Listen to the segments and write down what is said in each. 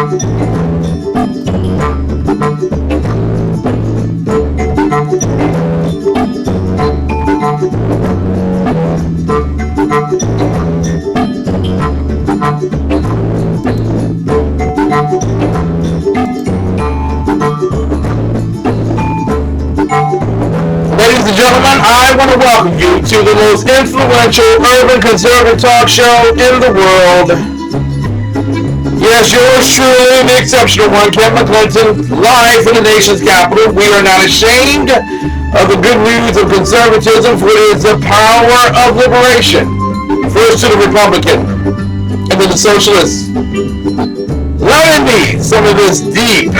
Ladies and gentlemen, I want to welcome you to the most influential urban conservative talk show in the world. Yes, yours truly, the exceptional one, Ken McClinton, live from the nation's capital. We are not ashamed of the good news of conservatism, for it is the power of liberation. First to the Republican, and then the socialists. Learn me some of this deep,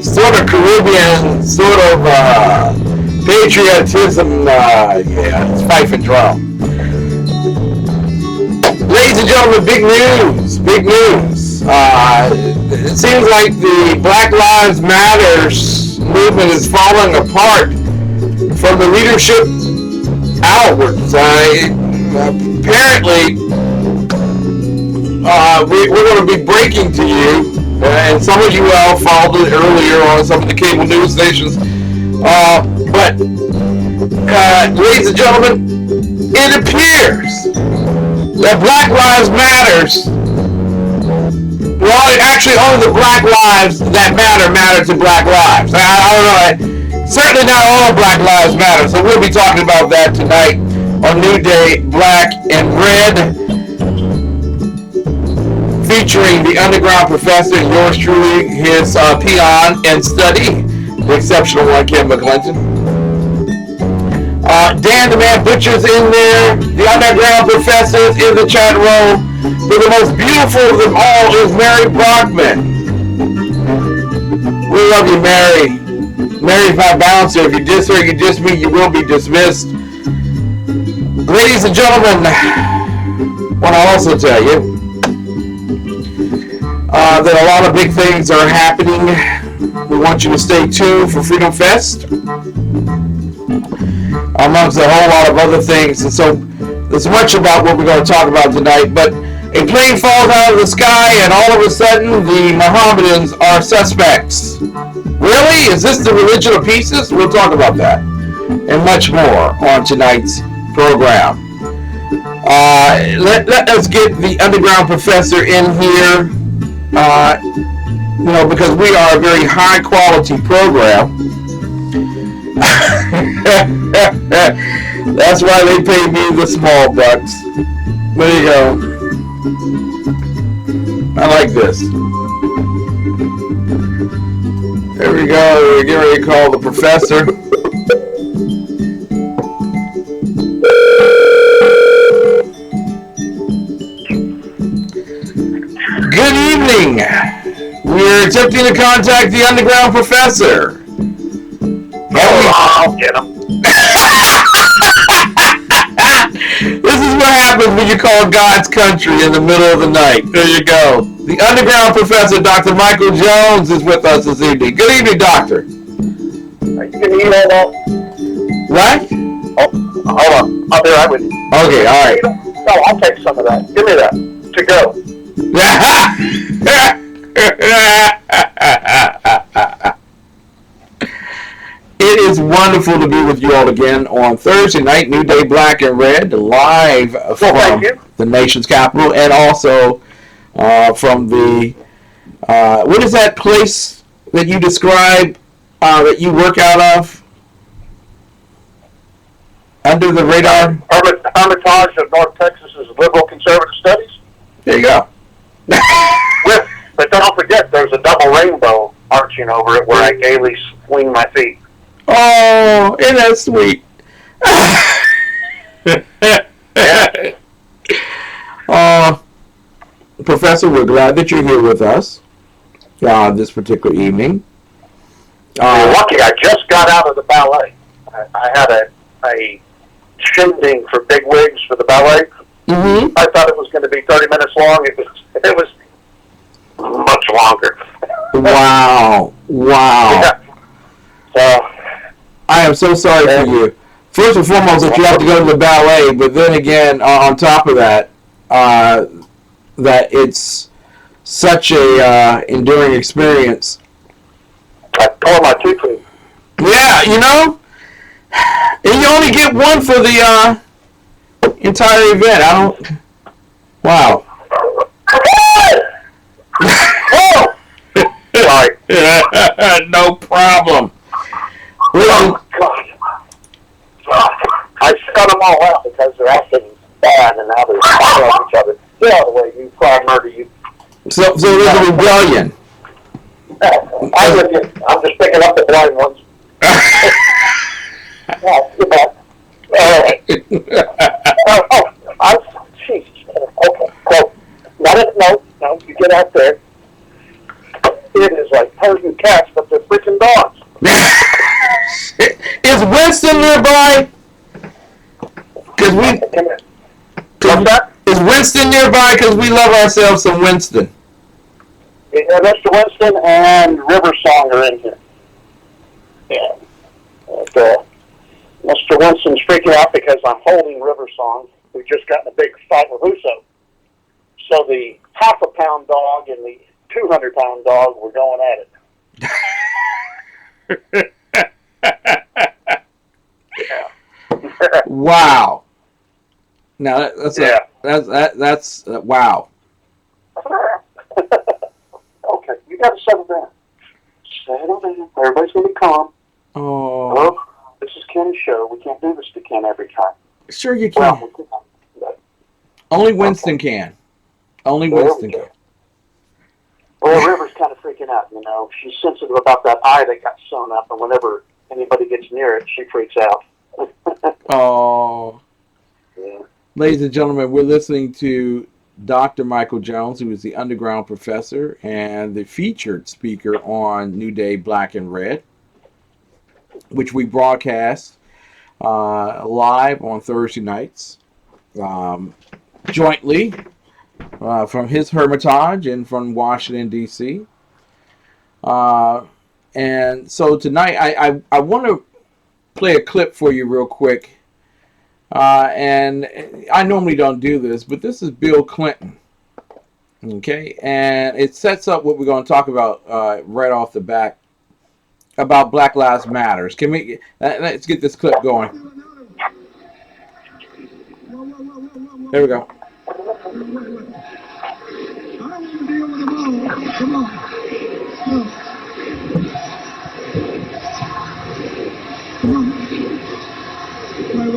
sort of Caribbean, sort of patriotism, it's fife and drum. Ladies and gentlemen, big news, big news. It seems like the Black Lives Matters movement is falling apart from the leadership outwards. Apparently, we're going to be breaking to you, and some of you all followed it earlier on some of the cable news stations. But, ladies and gentlemen, it appears that Black Lives Matters, well, actually only the Black Lives that matter to Black Lives. I don't know, certainly not all Black Lives Matter, so we'll be talking about that tonight on New Day Black and Red, featuring the underground professor, yours truly, his peon and study, the exceptional one, Ken McClinton. Dan the Man Butcher's in there. The underground professor is in the chat room. But the most beautiful of them all is Mary Brockman. We love you, Mary. Mary's my bouncer. If you diss her, you diss me, you will be dismissed. Ladies and gentlemen, I want to also tell you that a lot of big things are happening. We want you to stay tuned for Freedom Fest, amongst a whole lot of other things. And so there's much about what we're going to talk about tonight. But a plane falls out of the sky and all of a sudden the Mohammedans are suspects. Really? Is this the religion of pieces? We'll talk about that and much more on tonight's program. Let us get the underground professor in here, because we are a very high quality program. That's why they pay me the small bucks. There you go. I like this. There we go. We're getting ready to call the professor. Good evening. We're attempting to contact the underground professor. I'll get him. This is what happens when you call God's country in the middle of the night. There you go. The underground professor, Dr. Michael Jones, is with us this evening. Good evening, Doctor. You can eat all that. What? Oh, hold on. I'll be right with you. Okay, all right. No, I'll take some of that. Give me that. To go. It is wonderful to be with you all again on Thursday night, New Day Black and Red, live from the nation's capital, and also from the, what is that place that you describe that you work out of? Under the radar? Hermitage of North Texas's Liberal Conservative Studies. There you go. But don't forget, there's a double rainbow arching over it where I gaily swing my feet. Oh, isn't that sweet? Professor, we're glad that you're here with us this particular evening. You're lucky I just got out of the ballet. I had a shindig for bigwigs for the ballet. Mm-hmm. I thought it was going to be 30 minutes long. It was much longer. Wow. Yeah. So, I am so sorry for you. First and foremost, that you have to go to the ballet, but then again, on top of that, that it's such a enduring experience. I tore my tooth. Yeah, you know, and you only get one for the entire event. I don't. Wow. Oh! Sorry. No problem. Oh, God. I shut them all out because they're acting bad and now they're killing each other. Get out of the way, you crime murder, you. So there's a rebellion. I'm with you. I'm just picking up the blind ones. Jeez. Okay, so, no, you get out there. It is like Persian cats, but they're freaking dogs. Is Winston nearby? Is Winston nearby? Because we love ourselves some Winston. Yeah, Mr. Winston and River Song are in here. Yeah. And, Mr. Winston's freaking out because I'm holding River Song. We just got in a big fight with Huso. So the half-a-pound dog and the 200-pound dog were going at it. Yeah. Wow. Now that's wow. Okay, you got to settle down. Settle down. Everybody's going to be calm. Oh. Well, this is Ken's show. We can't do this to Ken every time. Sure you can. Well, only Winston can. Only Winston can. Well, River's kind of freaking out, you know. She's sensitive about that eye that got sewn up, and whenever anybody gets near it, she freaks out. Oh. Yeah. Ladies and gentlemen, we're listening to Dr. Michael Jones, who is the underground professor and the featured speaker on New Day Black and Red, which we broadcast live on Thursday nights, jointly from his Hermitage and from Washington, D.C. And so tonight, I want to play a clip for you real quick. And I normally don't do this, but this is Bill Clinton. Okay, and it sets up what we're going to talk about right off the bat about Black Lives Matters. Can we? Let's get this clip going. There we go. I don't want to deal with them all. Come on. No. Come on. Wait.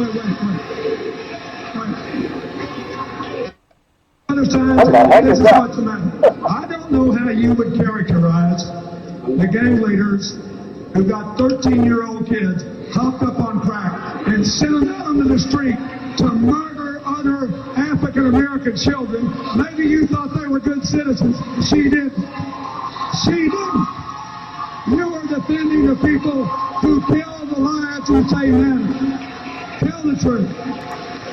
Understand? This is what's the matter. I don't know how you would characterize the gang leaders who got 13-year-old kids hopped up on crack and sent them out onto the street to murder other African-American children. Maybe you thought they were good citizens. She didn't. She didn't. You were defending the people who killed the lives of Taylor. Tell the truth.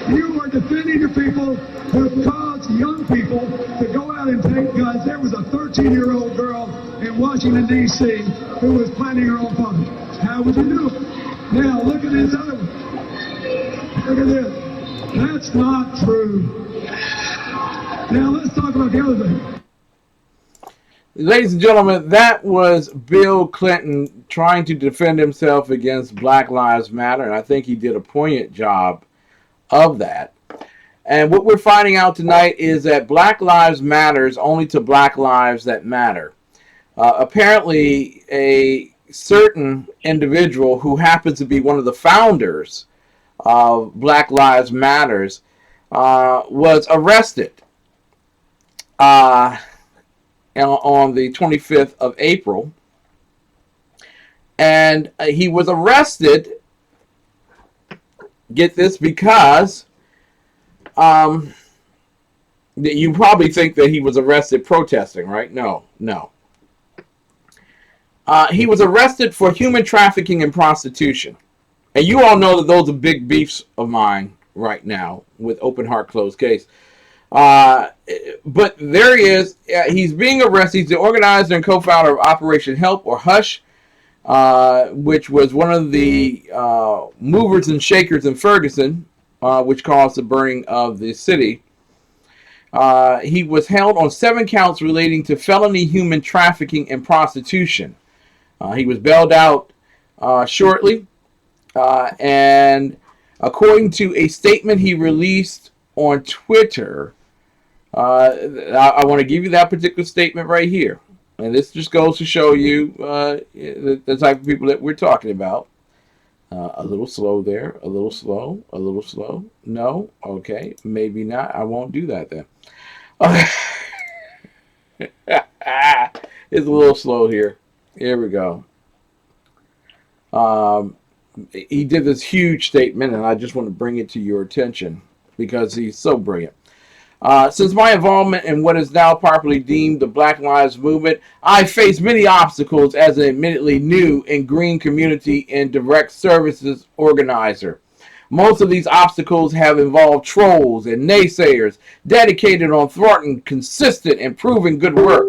You were defending the people who caused young people to go out and take guns. There was a 13-year-old girl in Washington, D.C. who was planning her own father. How would you do it? Now, look at this other one. Look at this. That's not true. Now, let's talk about the other thing. Ladies and gentlemen, that was Bill Clinton trying to defend himself against Black Lives Matter, and I think he did a poignant job of that. And what we're finding out tonight is that Black Lives Matters only to Black Lives that matter. Apparently, a certain individual who happens to be one of the founders of Black Lives Matters was arrested on the 25th of April. And he was arrested, get this, because you probably think that he was arrested protesting, right? No. He was arrested for human trafficking and prostitution. And you all know that those are big beefs of mine right now with Open Heart Closed Case. But there he is. He's being arrested. He's the organizer and co-founder of Operation Help, or HUSH, which was one of the movers and shakers in Ferguson, which caused the burning of the city. He was held on 7 counts relating to felony human trafficking and prostitution. He was bailed out shortly, and according to a statement he released on Twitter, I want to give you that particular statement right here. And this just goes to show you the type of people that we're talking about. A little slow there, a little slow, a little slow. No, okay, maybe not. I won't do that then. It's a little slow here. Here we go. He did this huge statement, and I just want to bring it to your attention because he's so brilliant. Since my involvement in what is now popularly deemed the Black Lives Movement, I faced many obstacles as an admittedly new and green community and direct services organizer. Most of these obstacles have involved trolls and naysayers dedicated on thwarting consistent and proven good work.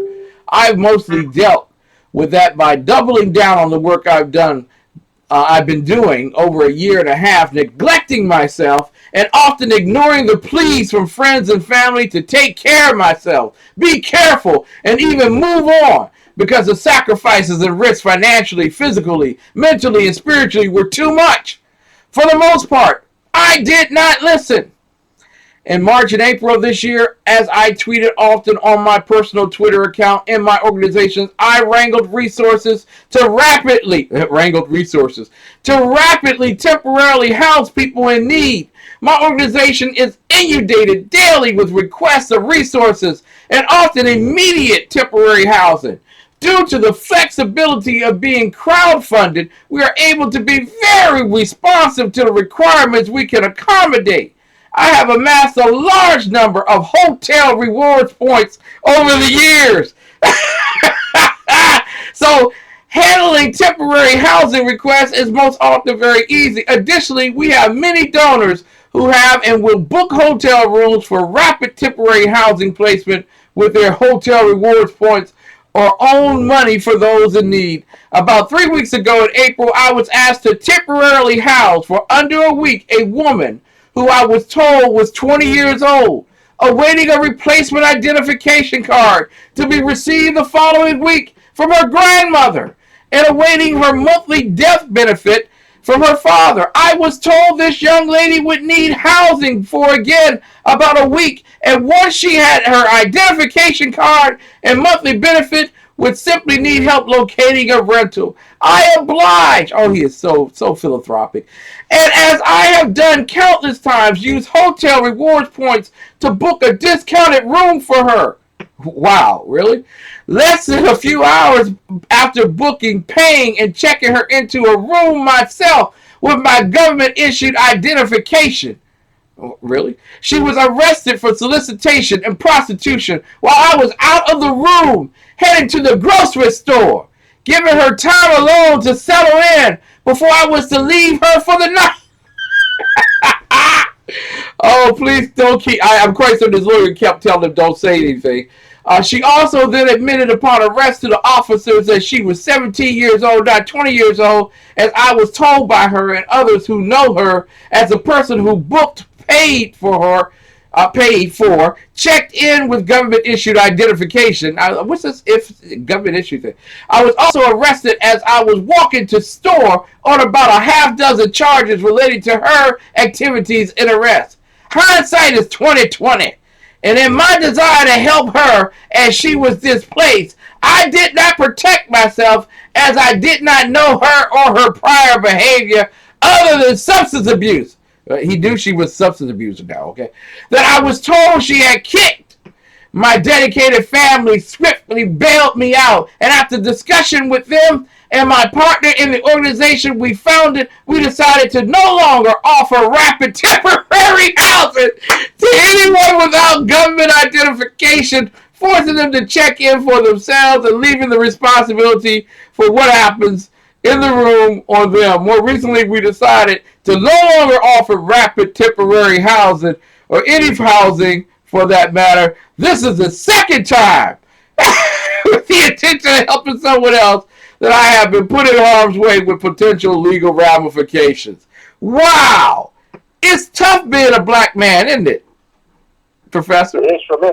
I've mostly dealt with that by doubling down on the work I've been doing over a year and a half, neglecting myself and often ignoring the pleas from friends and family to take care of myself, be careful, and even move on, because the sacrifices and risks financially, physically, mentally, and spiritually were too much. For the most part, I did not listen. In March and April of this year, as I tweeted often on my personal Twitter account in my organizations, I wrangled resources to rapidly temporarily house people in need. My organization is inundated daily with requests of resources and often immediate temporary housing. Due to the flexibility of being crowdfunded, we are able to be very responsive to the requirements we can accommodate. I have amassed a large number of hotel rewards points over the years. So handling temporary housing requests is most often very easy. Additionally, we have many donors who have and will book hotel rooms for rapid temporary housing placement with their hotel rewards points or own money for those in need. About 3 weeks ago in April, I was asked to temporarily house for under a week a woman who I was told was 20 years old, awaiting a replacement identification card to be received the following week from her grandmother, and awaiting her monthly death benefit from her father. I was told this young lady would need housing for, again, about a week, and once she had her identification card and monthly benefit, would simply need help locating a rental. I oblige. Oh, he is so philanthropic. And as I have done countless times, use hotel rewards points to book a discounted room for her. Wow, really? Less than a few hours after booking, paying, and checking her into a room myself with my government-issued identification. Oh, really? She was arrested for solicitation and prostitution while I was out of the room, heading to the grocery store, giving her time alone to settle in before I was to leave her for the night. Oh, please don't keep... I'm quite certain this lawyer kept telling him don't say anything. She also then admitted upon arrest to the officers that she was 17 years old, not 20 years old, as I was told by her and others who know her as a person who booked, paid for, checked in with government-issued identification. What's this if government-issued thing? I was also arrested as I was walking to store on about a half dozen charges related to her activities in arrest. Hindsight is 20/20. And in my desire to help her as she was displaced, I did not protect myself as I did not know her or her prior behavior other than substance abuse. He knew she was substance abuser now, okay? That I was told she had kicked. My dedicated family swiftly bailed me out. And after discussion with them and my partner in the organization we founded, we decided to no longer offer rapid temporary housing to anyone without government identification, forcing them to check in for themselves and leaving the responsibility for what happens in the room on them. More recently, we decided to no longer offer rapid temporary housing, or any housing for that matter. This is the second time with the intention of helping someone else that I have been put in harm's way with potential legal ramifications. Wow! It's tough being a black man, isn't it? Professor? It is for me.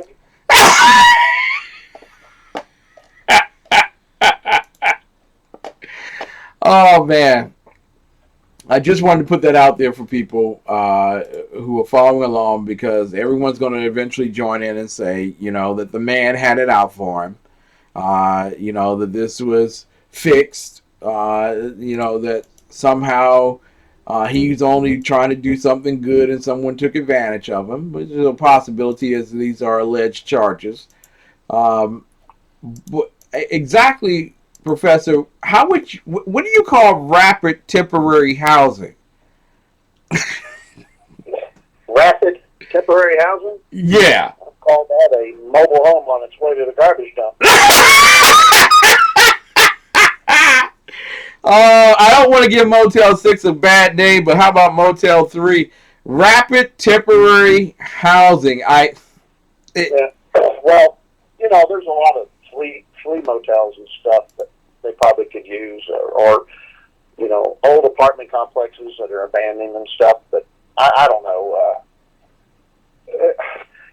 Oh, man. I just wanted to put that out there for people who are following along, because everyone's going to eventually join in and say, that the man had it out for him. That this was fixed. That somehow he's only trying to do something good and someone took advantage of him, which is a possibility, as these are alleged charges. But exactly, Professor, what do you call rapid temporary housing? Rapid temporary housing? Yeah. I call that a mobile home on its way to the garbage dump. I don't want to give Motel 6 a bad name, but how about Motel 3? Rapid temporary housing. Yeah. Well, there's a lot of flea motels and stuff that they probably could use, or old apartment complexes that are abandoned and stuff. But I don't know.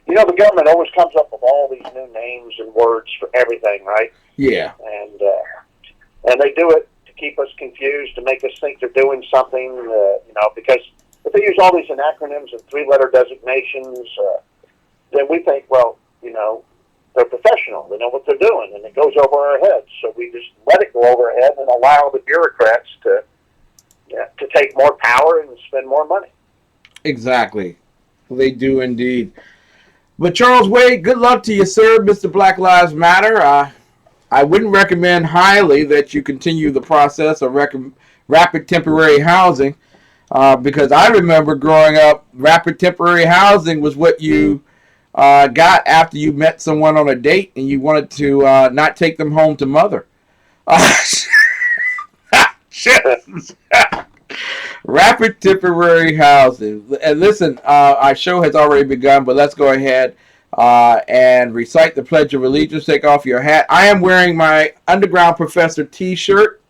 The government always comes up with all these new names and words for everything, right? Yeah. And they do it to keep us confused, to make us think they're doing something, because if they use all these acronyms and three-letter designations, then we think, well, they're professional. They know what they're doing, and it goes over our heads. So we just let it go over our head and allow the bureaucrats to take more power and spend more money. Exactly. They do indeed. But Charles Wade, good luck to you, sir, Mr. Black Lives Matter. I wouldn't recommend highly that you continue the process of rapid temporary housing, because I remember growing up, rapid temporary housing was what you got after you met someone on a date and you wanted to not take them home to mother. Rapid temporary housing. And listen, our show has already begun, but let's go ahead and recite the Pledge of Allegiance. Take off your hat. I am wearing my Underground Professor t-shirt.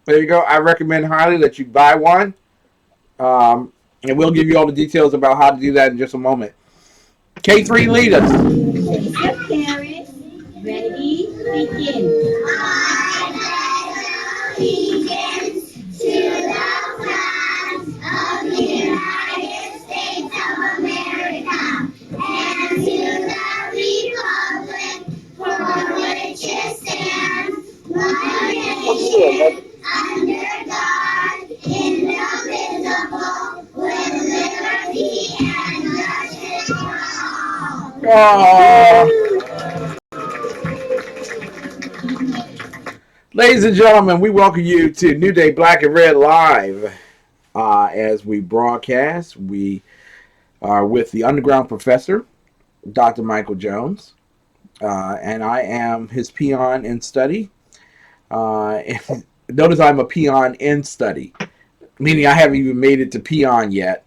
There you go. I recommend highly that you buy one. And we'll give you all the details about how to do that in just a moment. K3, lead us. Parents, ready, begin. I pledge allegiance to the flag of the United States of America and to the republic for which it stands, one nation, under God, indivisible, with liberty and justice for all. Ladies and gentlemen, we welcome you to New Day Black and Red Live. As we broadcast, we are with the Underground Professor, Dr. Michael Jones, and I am his peon in study. Notice I'm a peon in study, meaning I haven't even made it to peon yet.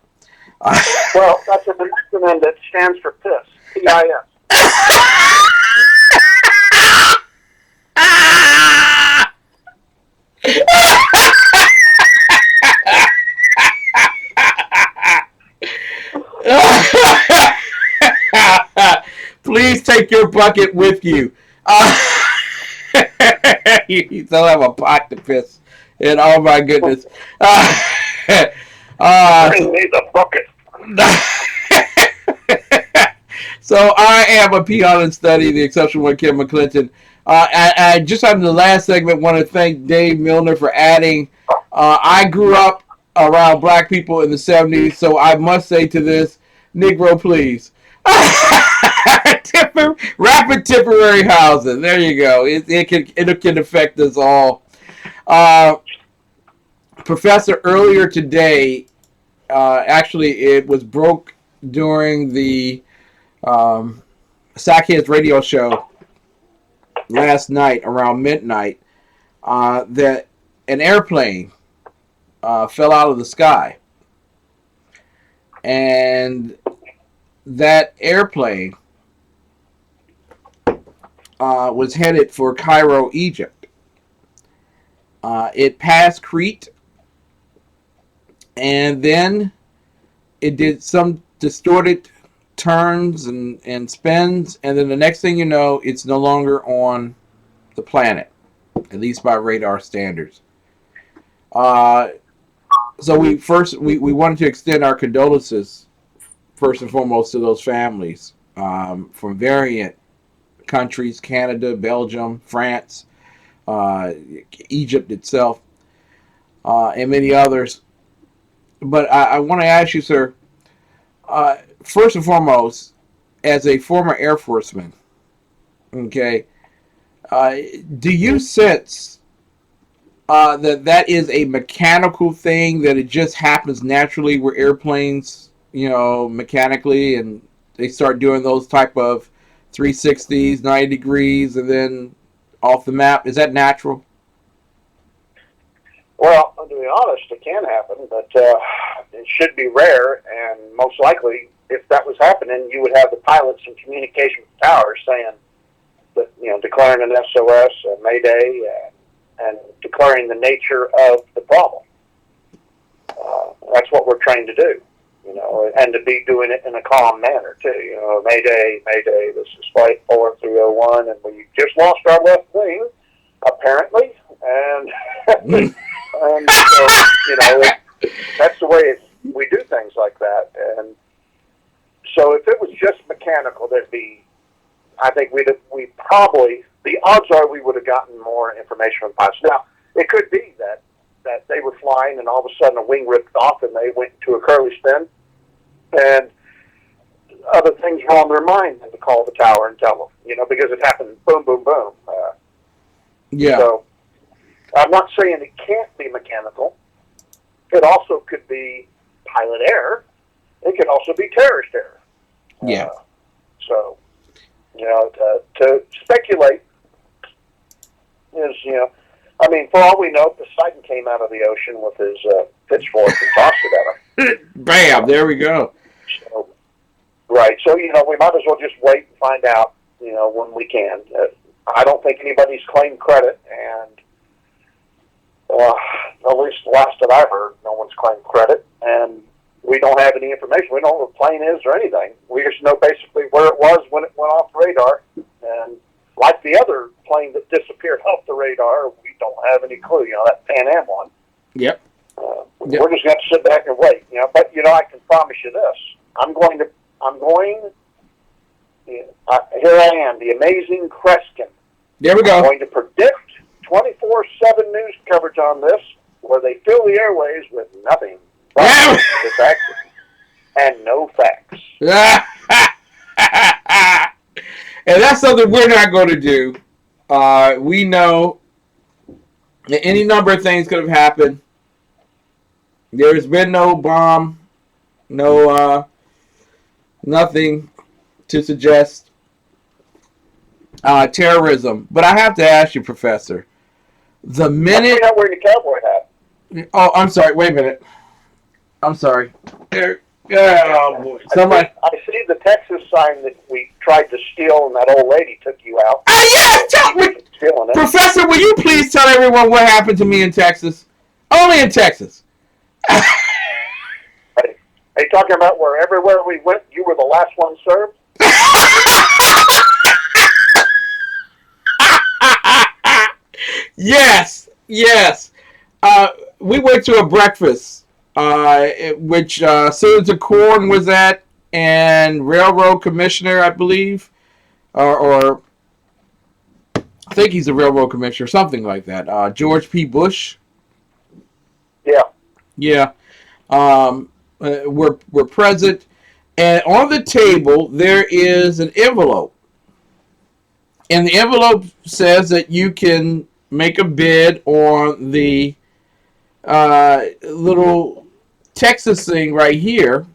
Well, that's an acronym that stands for PIS. P-I-S. Please take your bucket with you. You still have a pot to piss in. Oh my goodness. Bring me the bucket. So I am a peon in study, the exceptional one, Kim McClinton. I just on the last segment want to thank Dave Milner for adding. I grew up around black people in the 70s, so I must say to this, Negro, please. Rapid temporary housing. There you go. It can affect us all. Professor, earlier today, actually, it was broke during the Sackheads radio show last night around midnight that an airplane fell out of the sky, and that airplane was headed for Cairo, Egypt. It passed Crete, and then it did some distorted turns and spins, and then the next thing you know, it's no longer on the planet, at least by radar standards. So we wanted to extend our condolences first and foremost to those families from variant countries: Canada, Belgium, France, Egypt itself, and many others. But I want to ask you, sir, first and foremost, as a former Air Forceman, okay, do you sense that is a mechanical thing, that it just happens naturally where airplanes, mechanically, and they start doing those type of 360s, 90 degrees, and then off the map? Is that natural? Well, to be honest, it can happen, but it should be rare, and most likely, if that was happening, you would have the pilots in communication with the towers saying that, declaring an SOS, a Mayday, and declaring the nature of the problem. That's what we're trained to do, and to be doing it in a calm manner, too. Mayday, Mayday, this is Flight 4301, and we just lost our left wing, apparently, and... And so, that's the way we do things like that. And so if it was just mechanical, I think we probably, the odds are we would have gotten more information from pilots. Now, it could be that they were flying and all of a sudden a wing ripped off and they went into a curly spin, and other things were on their mind than to call the tower and tell them, because it happened boom, boom, boom. Yeah. So, I'm not saying it can't be mechanical. It also could be pilot error. It could also be terrorist error. Yeah. So, to speculate is, for all we know, Poseidon came out of the ocean with his pitchfork and tossed it at him. Bam! There we go. So, right. So, we might as well just wait and find out, when we can. I don't think anybody's claimed credit, and at least the last that I heard, no one's claimed credit, and we don't have any information. We don't know what the plane is or anything. We just know basically where it was when it went off the radar, and like the other plane that disappeared off the radar, we don't have any clue. That Pan Am one. Yep. We're just going to sit back and wait. But I can promise you this: here I am, the amazing Kreskin. There we go. I'm going to predict 24/7 news coverage on this, where they fill the airways with nothing but this accident and no facts. And that's something we're not going to do. We know that any number of things could have happened. There's been no bomb, no nothing to suggest terrorism. But I have to ask you, Professor, the minute... You're not wearing a cowboy hat. Oh, I'm sorry. Wait a minute. I'm sorry. Oh, boy. Somebody... I see the Texas sign that we tried to steal, and that old lady took you out. Yes! Stealing it. Professor, will you please tell everyone what happened to me in Texas? Only in Texas. Are you talking about where everywhere we went, you were the last one served? Yes. We went to a breakfast, which Senator Corn was at, and Railroad Commissioner, I believe, or I think he's a Railroad Commissioner, something like that. George P. Bush. Yeah. We're present, and on the table there is an envelope, and the envelope says that you can make a bid on the little Texas thing right here.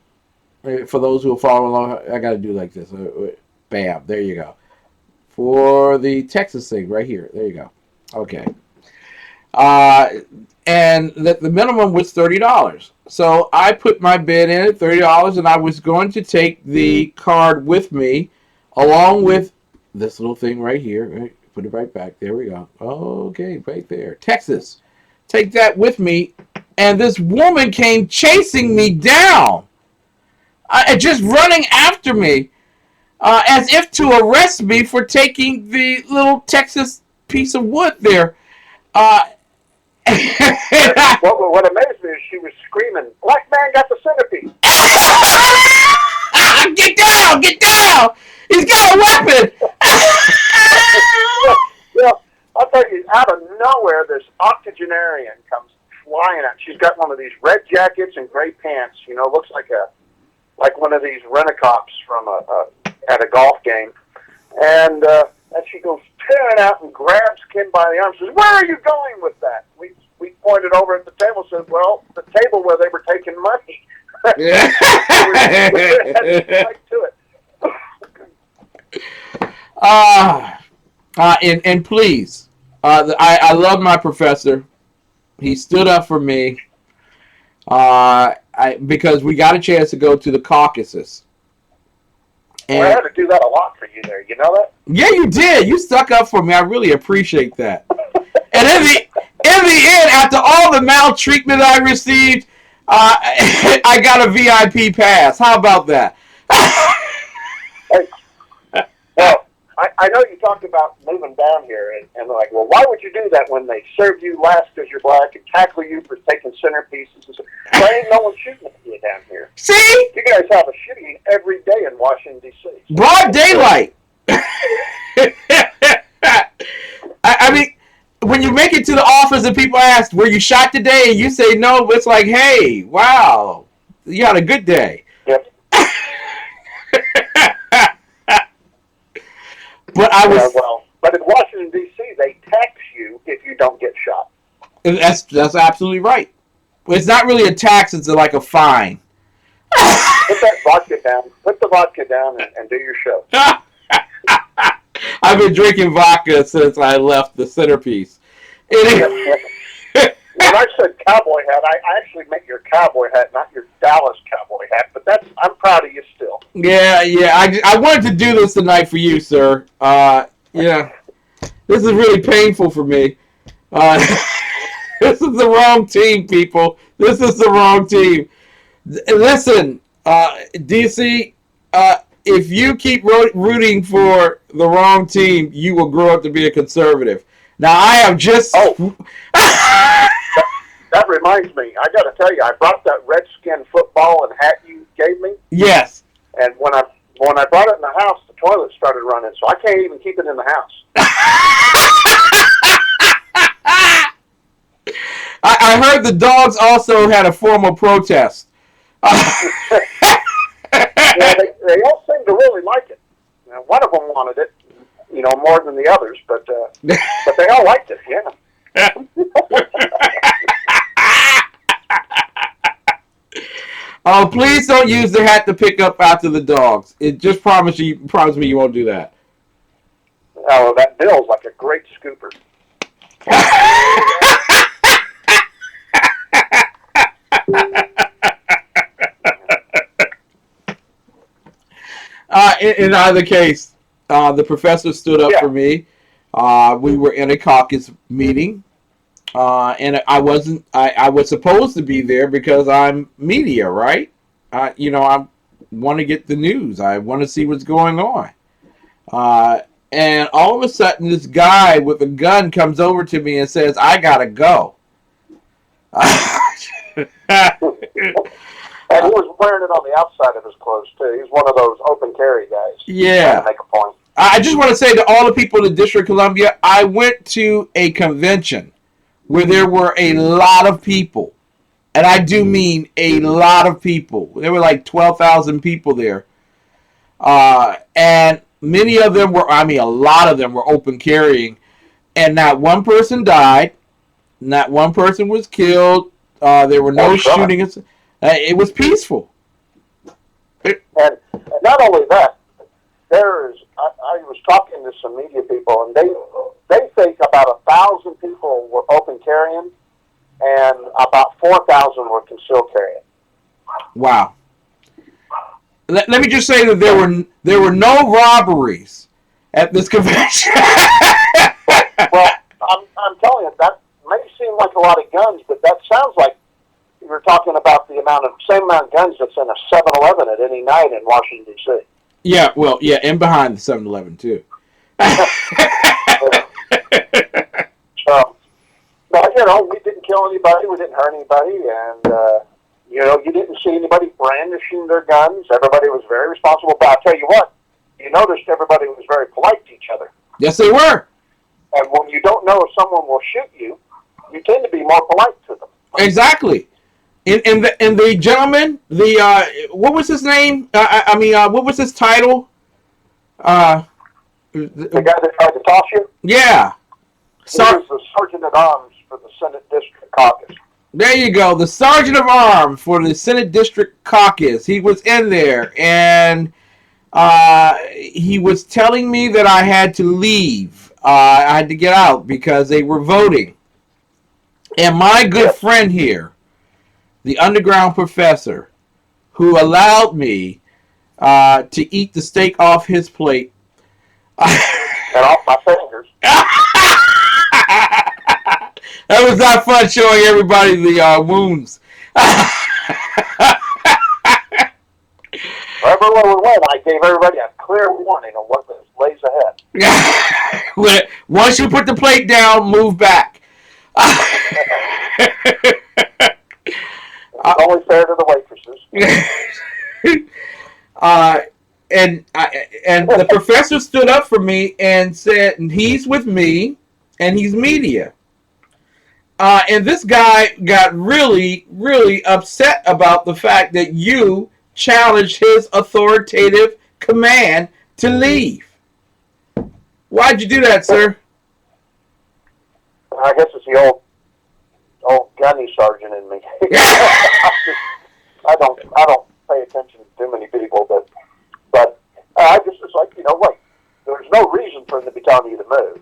For those who are following along, I got to do like this. Bam, there you go. For the Texas thing right here. There you go. Okay. And that the minimum was $30. So I put my bid in at $30, and I was going to take the card with me, along with this little thing right here. Put it right back. There we go. Okay, right there. Texas. Take that with me. And this woman came chasing me down. just running after me, as if to arrest me for taking the little Texas piece of wood there. What amazed me is she was screaming, "Black man got the centipede!" Get down! Get down! He's got a weapon! Well, I'll tell you, out of nowhere, this octogenarian comes flying out. She's got one of these red jackets and gray pants. You know, looks like one of these rent-a-cops from at a golf game. And she goes tearing out and grabs Ken by the arm. Says, "Where are you going with that?" We pointed over at the table. Said, "Well, the table where they were taking money." Yeah. Right to it. And please, I love my professor. He stood up for me because we got a chance to go to the Caucasus. And I had to do that a lot for you there. You know that? yeah, you did. You stuck up for me. I really appreciate that. And in the end, after all the maltreatment I received, I got a VIP pass. How about that? Hey, well, I know you talked about moving down here, and they're like, well, why would you do that when they serve you last because you're black and tackle you for taking centerpieces? And so, well, ain't no one shooting at you down here. See? You guys have a shooting every day in Washington, D.C. Broad daylight. I mean, when you make it to the office and people ask, were you shot today? And you say no, but it's like, hey, wow, you had a good day. Yep. But I was... but in Washington, D.C., they tax you if you don't get shot. That's absolutely right. It's not really a tax, it's like a fine. Put that vodka down. Put the vodka down and do your show. I've been drinking vodka since I left the centerpiece. When I said cowboy hat, I actually meant your cowboy hat, not your Dallas cowboy hat. But I'm proud of you still. Yeah. I wanted to do this tonight for you, sir. Yeah. This is really painful for me. This is the wrong team, people. This is the wrong team. Listen, DC, if you keep rooting for the wrong team, you will grow up to be a conservative. Now, I have just... Oh. That reminds me. I got to tell you, I brought that Redskin football and hat you gave me. Yes. And when I brought it in the house, the toilet started running, so I can't even keep it in the house. I heard the dogs also had a formal protest. Yeah, they all seem to really like it. Now, one of them wanted it, more than the others, but they all liked it, yeah. Oh, please don't use the hat to pick up after the dogs. It just promise me you won't do that. Oh, that Bill's like a great scooper. In either case, the professor stood up for me. We were in a caucus meeting, and I wasn't. I was supposed to be there because I'm media, right? I want to get the news. I want to see what's going on. And all of a sudden, this guy with a gun comes over to me and says, "I gotta go." And he was wearing it on the outside of his clothes, too. He's one of those open carry guys. Yeah. To make a point. I just want to say to all the people in the District of Columbia, I went to a convention where there were a lot of people. And I do mean a lot of people. There were like 12,000 people there. And many of them were, a lot of them were open carrying. And not one person died. Not one person was killed. There were no shootings. It was peaceful. And not only that, I was talking to some media people, and they think about 1,000 people were open carrying, and about 4,000 were concealed carrying. Wow. Let me just say that there were no robberies at this convention. Well, I'm telling you, that may seem like a lot of guns, but that sounds like you're talking about the amount of guns that's in a 7-Eleven at any night in Washington D.C. Yeah, well, yeah, and behind the 7-Eleven too. So, but we didn't kill anybody, we didn't hurt anybody, and you didn't see anybody brandishing their guns. Everybody was very responsible. But I'll tell you what, you noticed everybody was very polite to each other. Yes, they were. And when you don't know if someone will shoot you, you tend to be more polite to them. Exactly. And the gentleman, what was his name? What was his title? The guy that tried to toss you? Yeah. He was the Sergeant at Arms for the Senate District Caucus. There you go. The Sergeant of Arms for the Senate District Caucus. He was in there, and he was telling me that I had to leave. I had to get out because they were voting. And my good friend here, the underground professor, who allowed me to eat the steak off his plate. And off my fingers. That was not fun showing everybody the wounds. Everywhere we went, I gave everybody a clear warning of what lays ahead. Once you put the plate down, move back. It's only fair to the waitresses. And the professor stood up for me and said, and he's with me, and he's media. And this guy got really, really upset about the fact that you challenged his authoritative command to leave. Why'd you do that, sir? I guess it's the old gunny sergeant in me. I don't pay attention to too many people, but I just was like, wait, there's no reason for him to be telling you to move.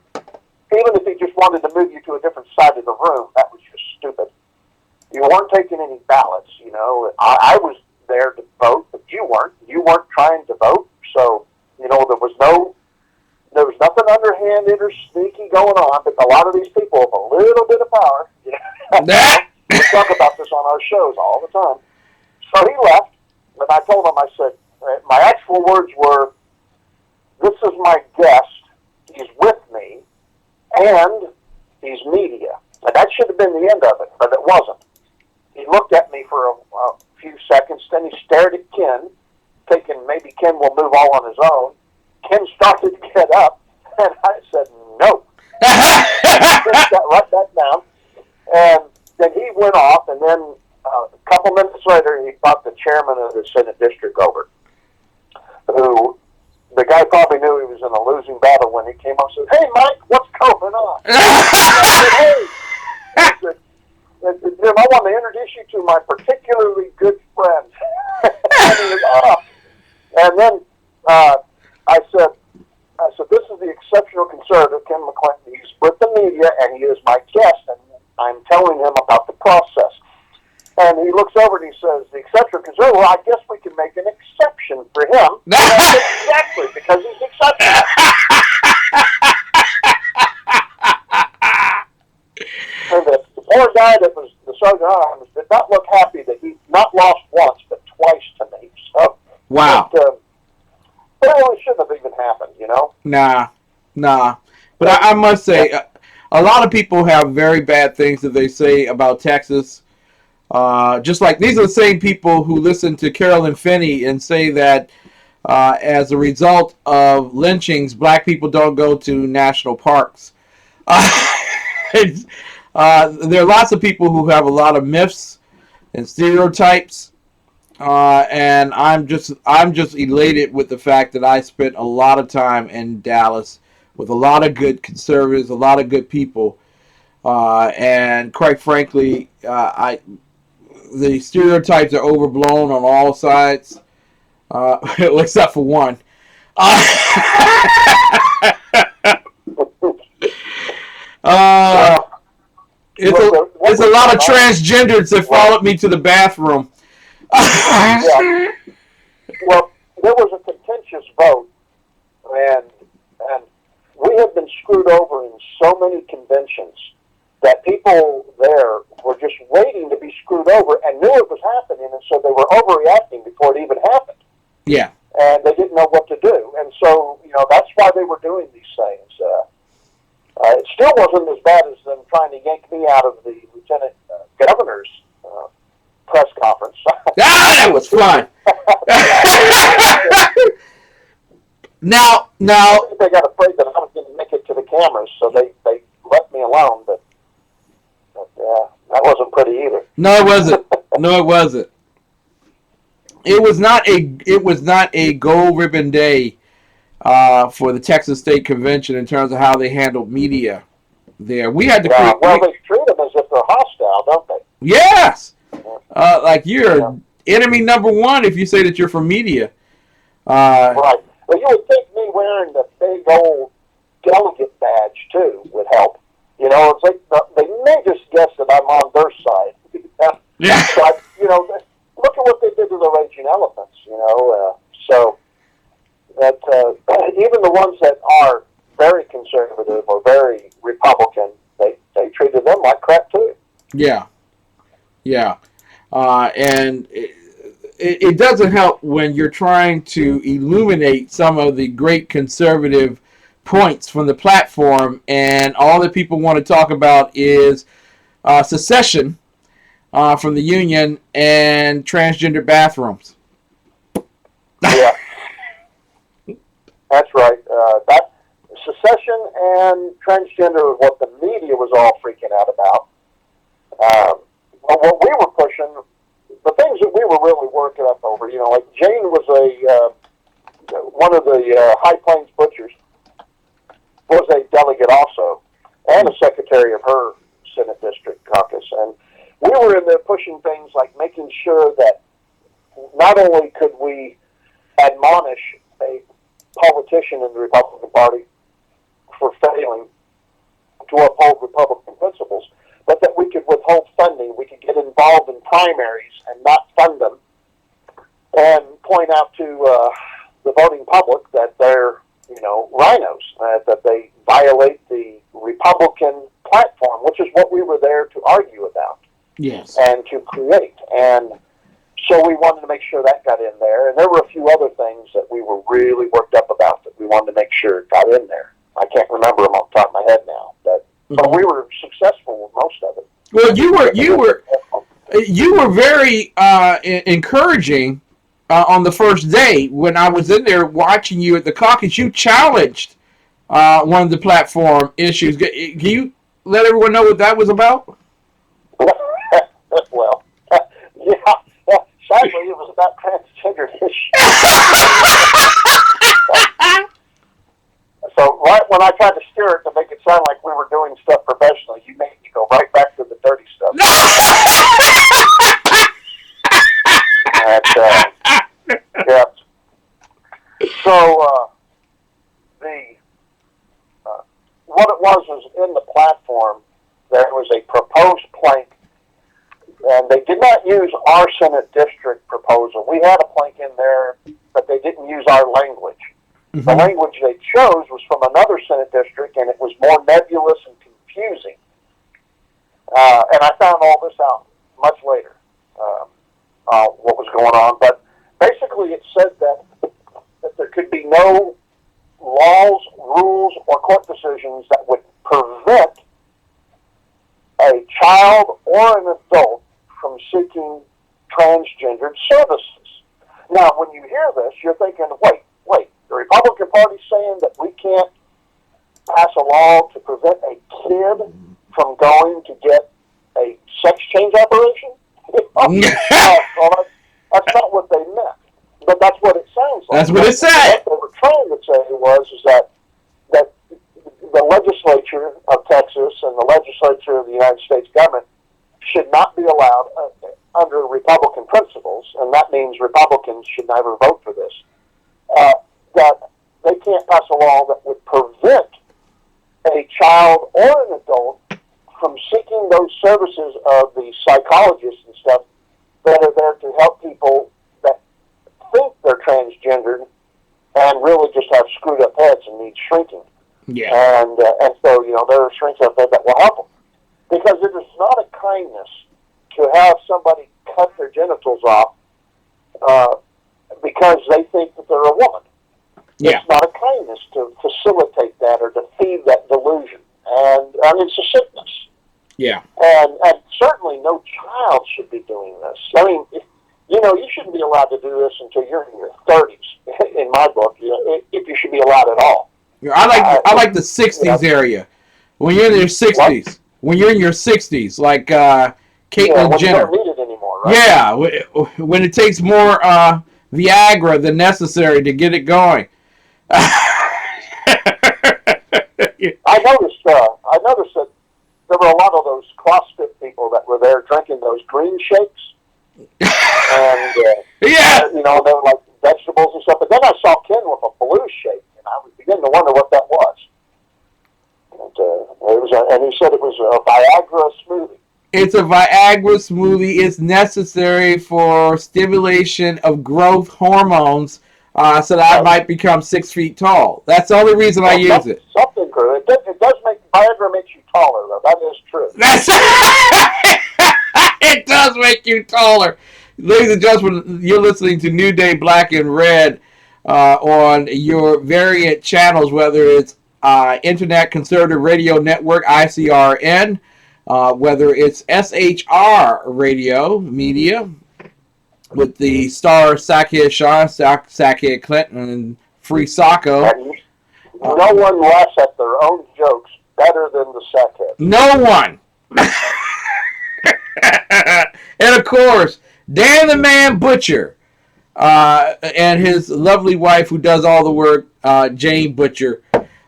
Even if he just wanted to move you to a different side of the room, that was just stupid. You weren't taking any ballots, I was there to vote, but you weren't. You weren't trying to vote, so there was nothing underhanded or sneaky going on. But a lot of these people with a little bit of power, we talk about this on our shows all the time. So he left, and I told him, I said, my actual words were, "This is my guest. He's with me, and he's media." And that should have been the end of it, but it wasn't. He looked at me for a few seconds, then he stared at Ken, thinking maybe Ken will move all on his own. Ken started to get up, and I said, "No." Write that down. And then he went off, and then a couple minutes later, he brought the chairman of the Senate District over, who the guy probably knew he was in a losing battle when he came up and said, "Hey, Mike, what's going on?" I said, "Jim, I want to introduce you to my particularly good friend." And he was off. And then I said, "This is the exceptional conservative, Ken McClinton. He's with the media, and he is my guest, and I'm telling him about the process." And he looks over and he says, "The exceptional conservative, well, I guess we can make an exception for him." Exactly, because he's exceptional. And the poor guy that was the sergeant at arms did not look happy that he not lost once, but twice to me. So, wow. But it really shouldn't have even happened, Nah. But I must say, a lot of people have very bad things that they say about Texas. Just like these are the same people who listen to Carolyn Finney and say that as a result of lynchings, black people don't go to national parks. There are lots of people who have a lot of myths and stereotypes, and I'm just elated with the fact that I spent a lot of time in Dallas with a lot of good conservatives, a lot of good people, and quite frankly, the stereotypes are overblown on all sides, except for one. It's a lot of transgenders that followed me to the bathroom. Yeah. Well, there was a contentious vote, and we have been screwed over in so many conventions that people there were just waiting to be screwed over and knew it was happening, and so they were overreacting before it even happened. Yeah. And they didn't know what to do. And so, that's why they were doing these things. It still wasn't as bad as them trying to yank me out of the lieutenant governor's press conference. That was fun. Now, I think they got afraid that I was going to make it to the cameras, so they left me alone. But yeah, that wasn't pretty either. no, it wasn't. No, it wasn't. It was not a gold ribbon day for the Texas State Convention in terms of how they handled media there. We had to create. Well, they treat them as if they're hostile, don't they? Yes. Like you're enemy number one if you say that you're from media. Right. Well, you would think me wearing the big old delegate badge too would help. It's like they may just guess that I'm on their side. Yeah. But look at what they did to the Raging Elephants. So that even the ones that are very conservative or very Republican, they treated them like crap too. Yeah. Yeah. And it doesn't help when you're trying to illuminate some of the great conservative points from the platform, and all that people want to talk about is secession from the Union and transgender bathrooms. Yeah, that's right. That secession and transgender is what the media was all freaking out about. But what we were pushing, the things that we were really working up over, like Jane was one of the High Plains butchers, was a delegate also, and a secretary of her Senate District Caucus. And we were in there pushing things like making sure that not only could we admonish a politician in the Republican Party for failing to uphold Republican principles, but that we could withhold funding, we could get involved in primaries and not fund them, and point out to the voting public that they're, rhinos, that they violate the Republican platform, which is what we were there to argue about. Yes. And to create. And so we wanted to make sure that got in there. And there were a few other things that we were really worked up about that we wanted to make sure it got in there. I can't remember them off the top of my head now, but we were successful with most of it. Well, you were very encouraging on the first day when I was in there watching you at the caucus. You challenged one of the platform issues. Can you let everyone know what that was about? Well, yeah. Sadly, it was about transgender issues. So right when I tried to steer it to make it sound like we were doing stuff professionally, you made me go right back to the dirty stuff. Yeah. So what it was in the platform, there was a proposed plank, and they did not use our Senate district proposal. We had a plank in there, but they didn't use our language. Mm-hmm. The language they chose was from another Senate district, and it was more nebulous and confusing. And I found all this out much later, what was going on. But basically it said that there could be no laws, rules, or court decisions that would prevent a child or an adult from seeking transgendered services. Now, when you hear this, you're thinking, wait, the Republican Party's saying that we can't pass a law to prevent a kid from going to get a sex change operation? Well, that's not what they meant, but that's what it sounds like. That's what it said. What they were trying to say was that the legislature of Texas and the legislature of the United States government should not be allowed under Republican principles, and that means Republicans should never vote for this, that they can't pass a law that would prevent a child or an adult from seeking those services of the psychologists and stuff that are there to help people that think they're transgendered and really just have screwed up heads and need shrinking. Yeah. And so, there are shrinks out there that will help them. Because it is not a kindness to have somebody cut their genitals off because they think that they're a woman. Yeah. It's not a kindness to facilitate that or to feed that delusion. And it's a sickness. Yeah. And certainly no child should be doing this. I mean, you shouldn't be allowed to do this until you're in your 30s, in my book, if you should be allowed at all. I like the 60s area. When you're in your 60s. What? When you're in your 60s, like Caitlyn Jenner. You don't need it anymore, right? Yeah, when it takes more Viagra than necessary to get it going. I noticed that there were a lot of those CrossFit people that were there drinking those green shakes. And, yeah. They were like vegetables and stuff. But then I saw Ken with a blue shake, and I was beginning to wonder what that was. And he said it was a Viagra smoothie. It's a Viagra smoothie. It's necessary for stimulation of growth hormones so that I might become 6 feet tall. That's the only reason I use it. Something good. It does make Viagra makes you taller, though. That is true. It does make you taller. Ladies and gentlemen, you're listening to New Day Black and Red on your variant channels, whether it's Internet Conservative Radio Network, ICRN, whether it's SHR Radio Media with the star Sackhead Shaw, Sackhead Clinton, and Free Sacco. No one laughs at their own jokes better than the Sackhead. No one. And of course, Dan the Man Butcher and his lovely wife who does all the work, Jane Butcher,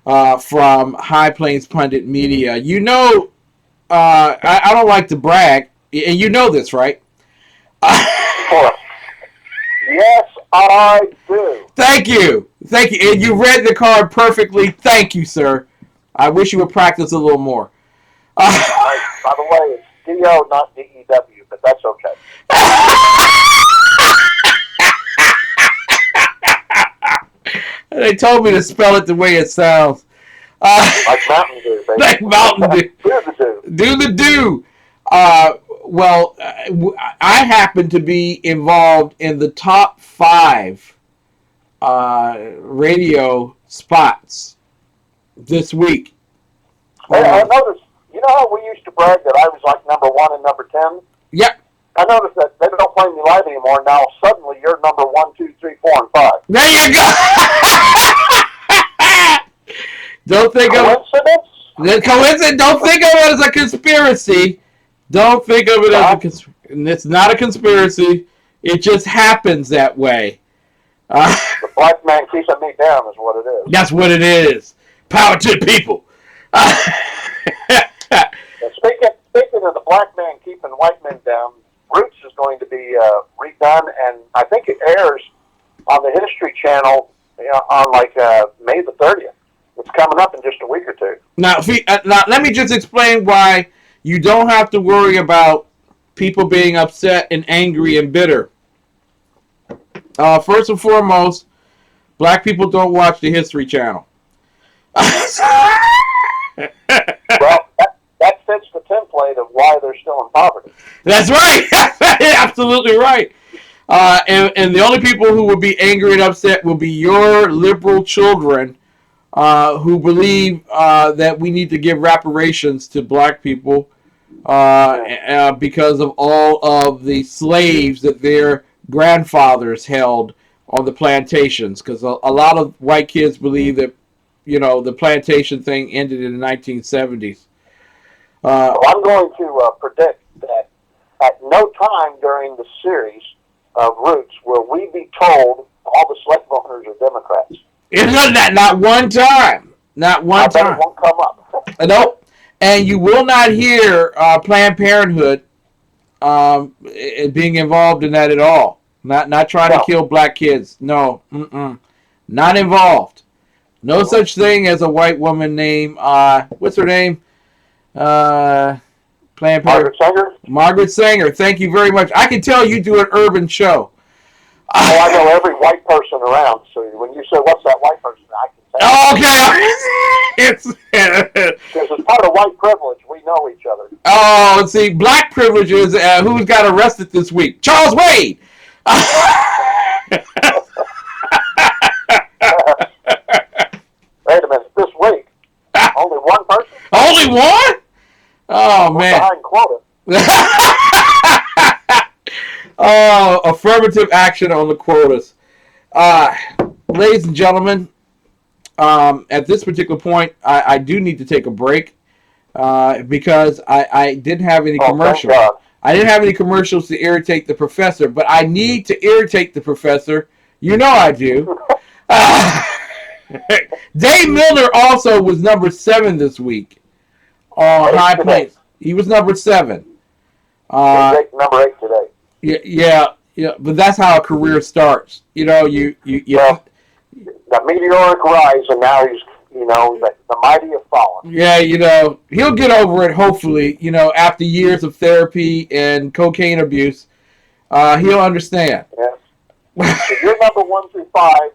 from High Plains Pundit Media. I don't like to brag, and you know this, right? Yes, I do. Thank you. And you read the card perfectly. Thank you, sir. I wish you would practice a little more. By the way, it's D-O, not D-E-W, but that's okay. They told me to spell it the way it sounds. Like Mountain Dew, baby. Like Mountain Dew. Do the do. Well, I happen to be involved in the top 5 radio spots this week. Hey, I noticed, you know how we used to brag that I was like number 1 and number 10? Yep. I noticed that they don't play me live anymore. Now suddenly you're number 1, 2, 3, 4, and 5. There you go. Don't think Coincidence? Don't think of it as a conspiracy. Don't think of it as a conspiracy. It's not a conspiracy. It just happens that way. The black man keeping me down is what it is. That's what it is. Power to the people. Speaking of the black man keeping white men down, Roots is going to be redone, and I think it airs on the History Channel on May the 30th. It's coming up in just a week or two. Now, let me just explain why you don't have to worry about people being upset and angry and bitter. First and foremost, black people don't watch the History Channel. Well, that fits the template of why they're still in poverty. That's right. Absolutely right. And the only people who will be angry and upset will be your liberal children who believe that we need to give reparations to black people because of all of the slaves that their grandfathers held on the plantations. Because a lot of white kids believe that, the plantation thing ended in the 1970s. Well, I'm going to predict that at no time during the series of Roots will we be told all the slave owners are Democrats. Not one time. Not one time. It won't come up. Nope. And you will not hear Planned Parenthood being involved in that at all. Not trying to kill black kids. No. Not involved. No such thing as a white woman named, what's her name? Planned Parenthood. Margaret Sanger? Margaret Sanger. Thank you very much. I can tell you do an urban show. I know every white person around, so when you say, what's that white person, I can tell you. Okay. Because as part of white privilege, we know each other. Oh, let's see. Black privileges. Who's got arrested this week? Charles Wade. Wait a minute. This week, only one person? Only one? Oh, man. Behind quota. Oh, affirmative action on the quotas. Ladies and gentlemen, at this particular point, I do need to take a break because I didn't have any commercials. I didn't have any commercials to irritate the professor, but I need to irritate the professor. You know I do. Dave Milner also was number 7 this week on High Plains. He was number 7. Number 8 today. Yeah, but that's how a career starts. You know, you the meteoric rise, and now he's, the mighty have fallen. Yeah, he'll get over it, hopefully, after years of therapy and cocaine abuse. He'll understand. Yes. If you're number 1 through 5,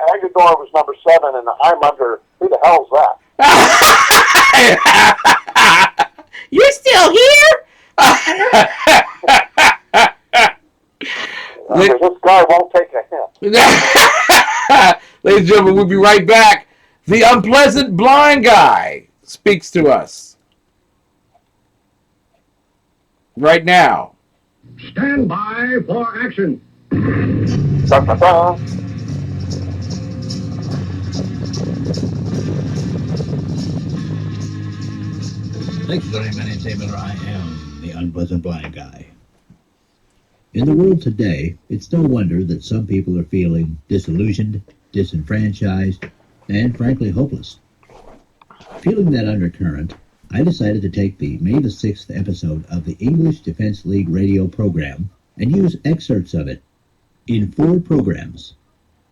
Agador was number 7, and I'm under, who the hell's that? You're still here? This guy won't take a hint. Ladies and gentlemen, we'll be right back. The unpleasant blind guy speaks to us right now. Stand by for action. Da-da-da. Thanks for joining me. My name's Dave Miller. I am the unpleasant blind guy. In the world today, it's no wonder that some people are feeling disillusioned, disenfranchised, and frankly hopeless. Feeling that undercurrent, I decided to take the May the 6th episode of the English Defense League radio program and use excerpts of it in 4 programs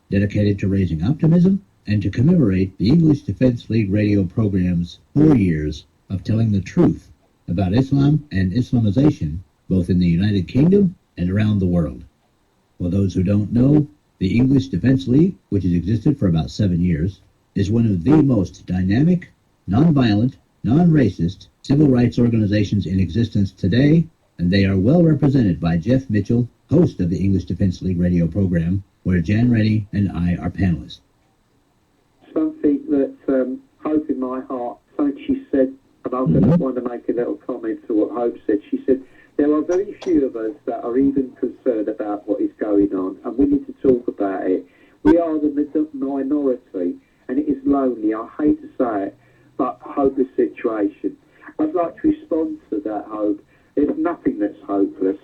dedicated to raising optimism and to commemorate the English Defense League radio program's 4 years of telling the truth about Islam and Islamization, both in the United Kingdom and around the world. For those who don't know, the English Defense League, which has existed for about 7 years, is one of the most dynamic, non-violent, non-racist civil rights organizations in existence today, and they are well represented by Jeff Mitchell, host of the English Defense League radio program, where Jan Rennie and I are panelists. Something that Hope in my heart, something she said, and I just want to make a little comment to what Hope said. She said, there are very few of us that are even concerned about what is going on, and we need to talk about it. We are the minority, and it is lonely. I hate to say it, but hopeless situation. I'd like to respond to that, Hope. There's nothing that's hopeless.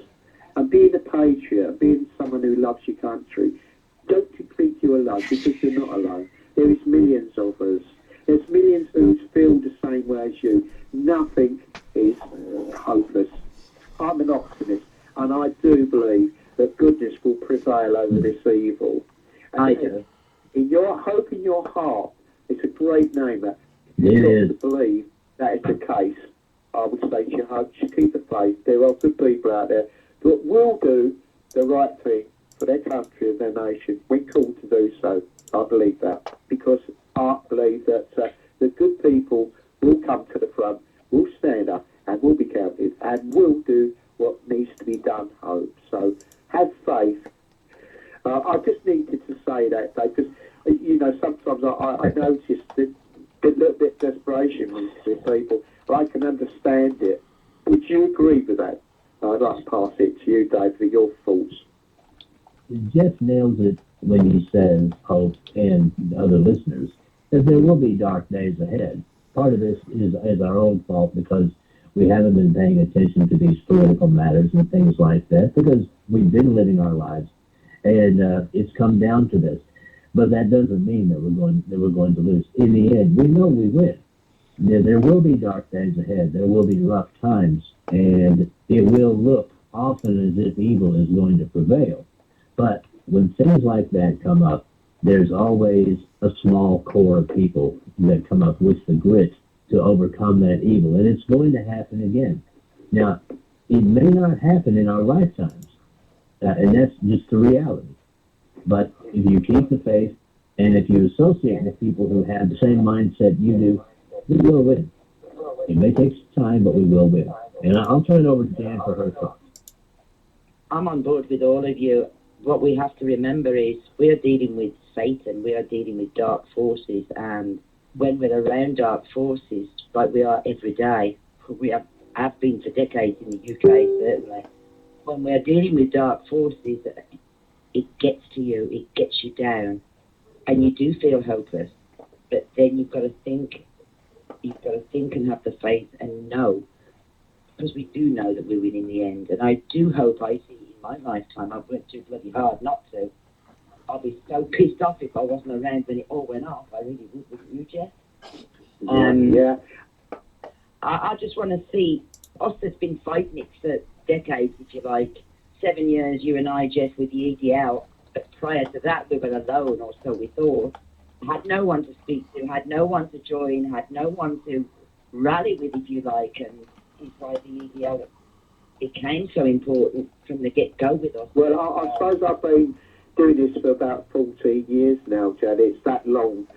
And being a patriot, being someone who loves your country, don't think you're alone, because you're not alone. There is millions of us. There's millions who feel the same way as you. Nothing is hopeless. I'm an optimist, and I do believe that goodness will prevail over this evil. And in your hope in your heart, it's a great name. You've got to believe that is the case. I would say to you, Hope, just keep the faith. There are good people out there that will do the right thing for their country and their nation when called to do so. I believe that, because I believe that the good people will come to the front, will stand up, and will be counted, and will do what needs to be done, Hope. So have faith. I just needed to say that, Dave, because, sometimes I notice that a little bit of desperation with people, but I can understand it. Would you agree with that? I'd like to pass it to you, Dave, for your thoughts. Jeff nails it when he says, Hope, and other listeners, that there will be dark days ahead. Part of this is our own fault, because we haven't been paying attention to these political matters and things like that, because we've been living our lives, and it's come down to this. But that doesn't mean that we're going to lose. In the end, we know we win. There will be dark days ahead. There will be rough times, and it will look often as if evil is going to prevail. But when things like that come up, there's always a small core of people that come up with the grit to overcome that evil, and it's going to happen again. Now, it may not happen in our lifetimes, and that's just the reality. But if you keep the faith, and if you associate with people who have the same mindset you do, you will win. It may take some time, but we will win. And I'll turn it over to Dan for her thoughts. I'm on board with all of you. What we have to remember is we are dealing with Satan, we are dealing with dark forces, and when we're around dark forces, like we are every day, have been for decades in the UK certainly, when we're dealing with dark forces, it gets to you, it gets you down, and you do feel hopeless, but then you've got to think and have the faith and know, because we do know that we win in the end, and I do hope I see in my lifetime. I've worked too bloody hard not to. I'll be so pissed off if I wasn't around when it all went off. I really would, wouldn't you, Jeff? Yeah. I just want to see us that's been fighting it for decades, if you like. 7 years, you and I, Jeff, with the EDL, but prior to that, we were alone, or so we thought. Had no one to speak to, had no one to join, had no one to rally with, if you like, and it's why the EDL became so important from the get-go with us. Well, I suppose I've been doing this for about 14 years now, Jan. It's that long.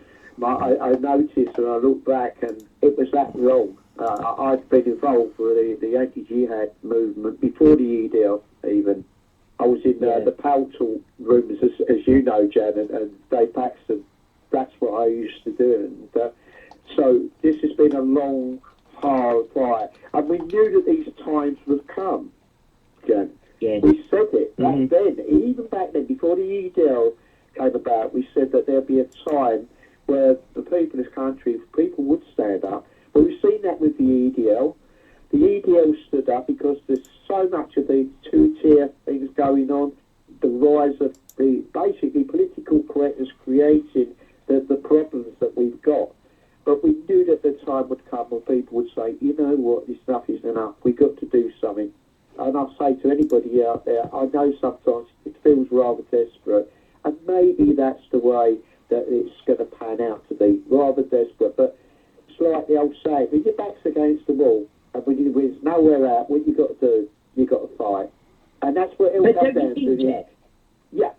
I noticed and I look back and it was that long. I'd been involved with the anti-jihad movement before the EDL even. I was in the Pal Talk rooms, as you know, Jan, and Dave Paxton. That's what I used to do. And so this has been a long, hard fight. And we knew that these times would come, Jan. Yeah. We said it back then, even back then, before the EDL came about, we said that there'd be a time where the people in this country, people would stand up. But we've seen that with the EDL. The EDL stood up because there's so much of the two-tier things going on, the rise of the basically political correctness creating the problems that we've got. But we knew that the time would come when people would say, you know what, this stuff isn't enough, we've got to do something. And I'll say to anybody out there, I know sometimes it feels rather desperate, and maybe that's the way that it's going to pan out to be, rather desperate. But it's like the old saying, when your back's against the wall, and when there's nowhere out, what you got to do, you got to fight. And that's what it will come down to. Yeah.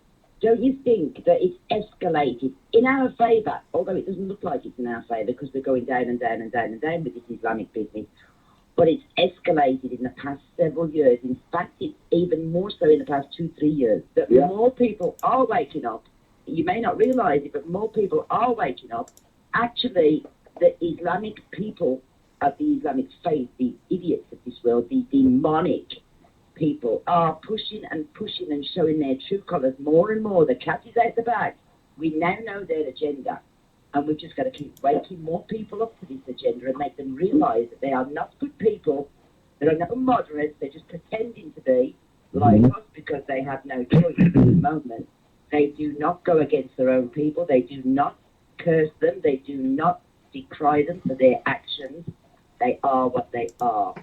Don't you think that it's escalated in our favour, although it doesn't look like it's in our favour because we're going down and down and down and down with this Islamic business, but it's escalated in the past several years. In fact, it's even more so in the past 2-3 years, that more people are waking up. You may not realise it, but more people are waking up. Actually, the Islamic people of the Islamic faith, the idiots of this world, the demonic people, are pushing and showing their true colours more and more. The cat is out the bag. We now know their agenda, and we've just got to keep waking more people up to this agenda and make them realise that they are not good people, they are not moderates, they're just pretending to be like us because they have no choice at the moment. They do not go against their own people, they do not curse them, they do not decry them for their actions. They are what they are.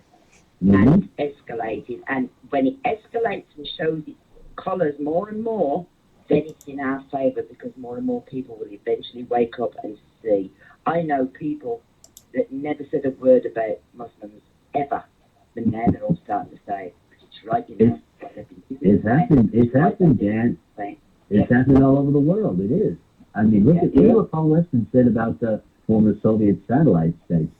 And it's escalated. And when it escalates and shows its colours more and more, then it's in our favour because more and more people will eventually wake up and see. I know people that never said a word about Muslims ever, but now they're all starting to say it. It's right, you know. It's happened, Dan. It's happening all over the world. It is. I mean, look at what Paul Weston said about the former Soviet satellite states.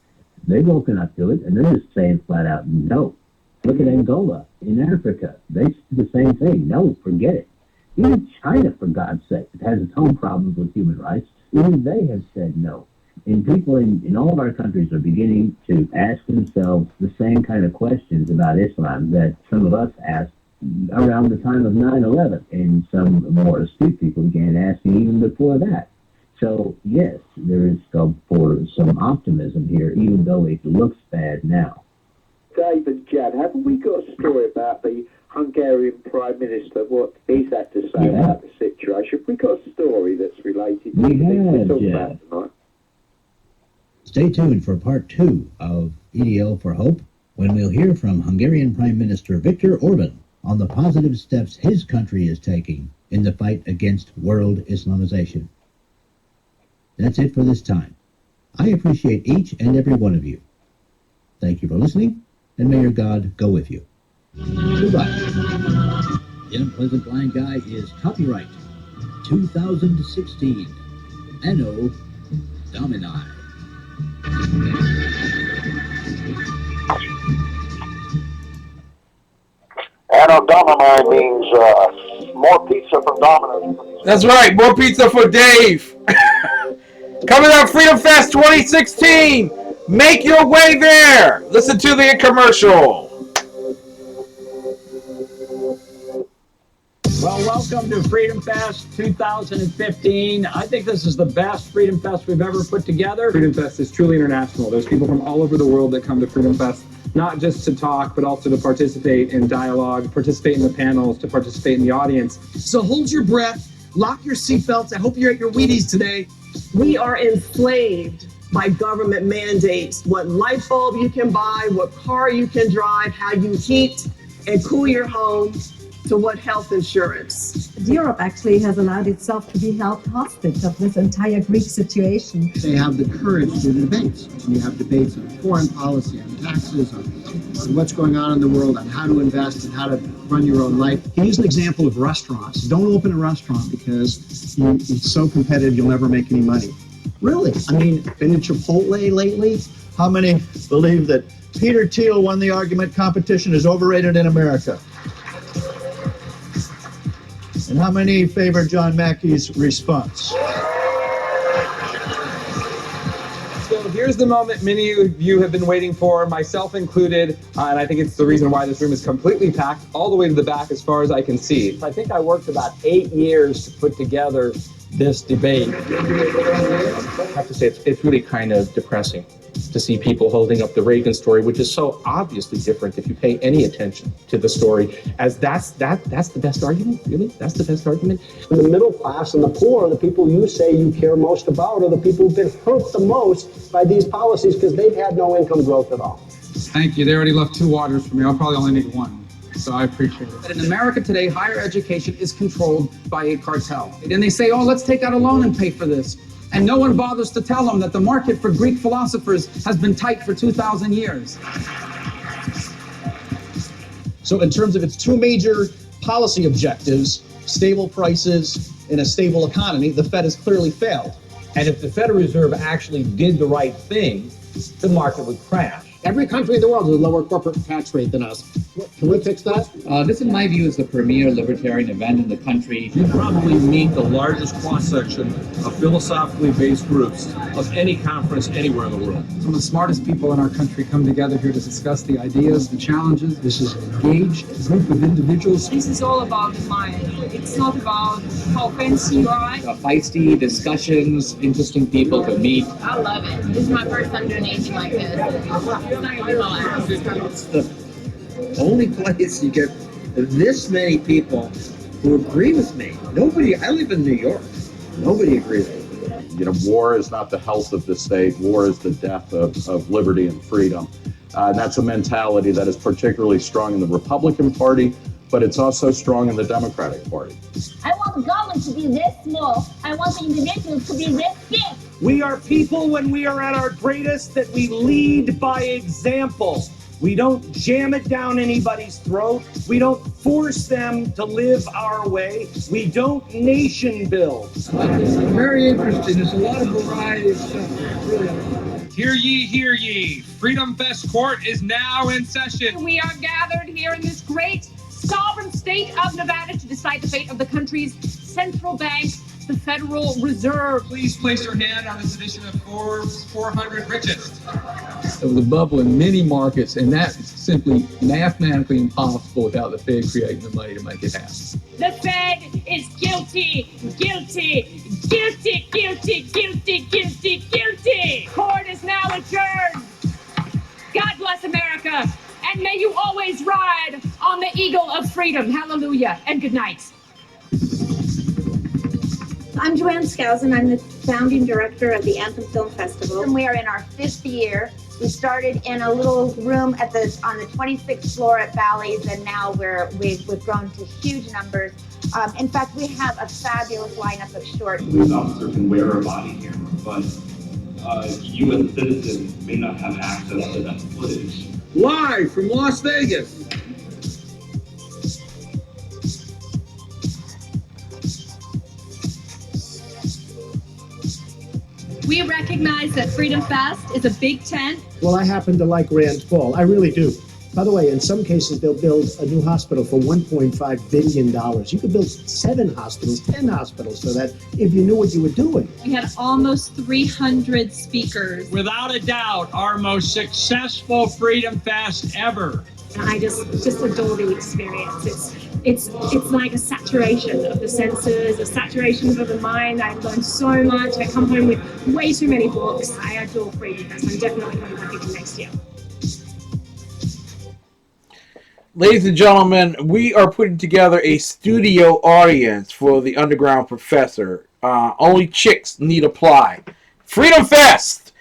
They've woken up to it, and they're just saying flat out, no. Look at Angola in Africa. They do the same thing. No, forget it. Even China, for God's sake, it has its own problems with human rights. Even they have said no. And people in all of our countries are beginning to ask themselves the same kind of questions about Islam that some of us asked around the time of 9/11, and some more astute people began asking even before that. So, yes, there is scope for some optimism here, even though it looks bad now. Dave and Jan, haven't we got a story about the Hungarian Prime Minister, what he's had to say about the situation? We got a story that's related to we the things we have, talked Jan. about tonight. Stay tuned for part 2 of EDL for Hope, when we'll hear from Hungarian Prime Minister Viktor Orban on the positive steps his country is taking in the fight against world Islamization. That's it for this time. I appreciate each and every one of you. Thank you for listening, and may your God go with you. Goodbye. The Unpleasant Blind Guy is copyright 2016. Anno Domini. know, Domino means more pizza from Domino's. That's right, more pizza for Dave. Coming up, Freedom Fest 2016. Make your way there. Listen to the commercial. Well, welcome to Freedom Fest 2015. I think this is the best Freedom Fest we've ever put together. Freedom Fest is truly international. There's people from all over the world that come to Freedom Fest, not just to talk, but also to participate in dialogue, participate in the panels, to participate in the audience. So hold your breath, lock your seatbelts. I hope you're at your Wheaties today. We are enslaved by government mandates. What light bulb you can buy, what car you can drive, how you heat and cool your home, to what health insurance. Europe actually has allowed itself to be held hostage of this entire Greek situation. They have the courage to do debates. And you have debates on foreign policy, on taxes, on what's going on in the world, on how to invest and how to run your own life. He used an example of restaurants. Don't open a restaurant because it's so competitive you'll never make any money. Really? I mean, been in Chipotle lately? How many believe that Peter Thiel won the argument competition is overrated in America? And how many favor John Mackey's response? So here's the moment many of you have been waiting for, myself included, and I think it's the reason why this room is completely packed all the way to the back as far as I can see. I think I worked about 8 years to put together this debate. I have to say, it's really kind of depressing to see people holding up the Reagan story, which is so obviously different if you pay any attention to the story, as that's the best argument? Really? That's the best argument? The middle class and the poor are the people you say you care most about, are the people who've been hurt the most by these policies because they've had no income growth at all. Thank you. They already left 2 waters for me. I'll probably only need 1. So I appreciate it. But in America today, higher education is controlled by a cartel. And they say, oh, let's take out a loan and pay for this. And no one bothers to tell them that the market for Greek philosophers has been tight for 2,000 years. So in terms of its 2 major policy objectives, stable prices and a stable economy, the Fed has clearly failed. And if the Federal Reserve actually did the right thing, the market would crash. Every country in the world has a lower corporate tax rate than us. Can we fix that? This, in my view, is the premier libertarian event in the country. You probably meet the largest cross-section of philosophically based groups of any conference anywhere in the world. Some of the smartest people in our country come together here to discuss the ideas, the challenges. This is an engaged group of individuals. This is all about the mind. It's not about how fancy you are. Feisty discussions, interesting people to meet. I love it. This is my first time doing anything like this. It's the only place you get this many people who agree with me. Nobody, I live in New York. Nobody agrees with me. You know, war is not the health of the state. War is the death of liberty and freedom. And that's a mentality that is particularly strong in the Republican Party, but it's also strong in the Democratic Party. I want the government to be this small. I want the individuals to be this big. We are people when we are at our greatest that we lead by example. We don't jam it down anybody's throat. We don't force them to live our way. We don't nation build. Very interesting. There's a lot of variety of stuff. Really. Hear ye, hear ye. Freedom Fest Court is now in session. We are gathered here in this great sovereign state of Nevada to decide the fate of the country's central bank, the Federal Reserve. Please place your hand on this edition of Forbes 400 Richest. There was a bubble in many markets, and that's simply mathematically impossible without the Fed creating the money to make it happen. The Fed is guilty, guilty, guilty, guilty, guilty, guilty, guilty. Court is now adjourned. God bless America, and may you always ride on the eagle of freedom. Hallelujah, and good night. I'm Joanne Skousen. I'm the founding director of the Anthem Film Festival. And we are in our 5th year. We started in a little room on the 26th floor at Bally's, and now we've grown to huge numbers. In fact, we have a fabulous lineup of short. A police officer can wear a body camera, but you as a citizen may not have access to that footage. Live from Las Vegas. We recognize that Freedom Fest is a big tent. Well, I happen to like Rand Paul. I really do. By the way, in some cases, they'll build a new hospital for $1.5 billion. You could build 7 hospitals, 10 hospitals for that if you knew what you were doing. We had almost 300 speakers. Without a doubt, our most successful Freedom Fest ever. I just adore the experience. It's like a saturation of the senses, a saturation of the mind. I've learned so much. I come home with way too many books. I adore Freedom Fest. I'm definitely coming back again next year. Ladies and gentlemen, we are putting together a studio audience for the Underground Professor. Only chicks need apply. Freedom Fest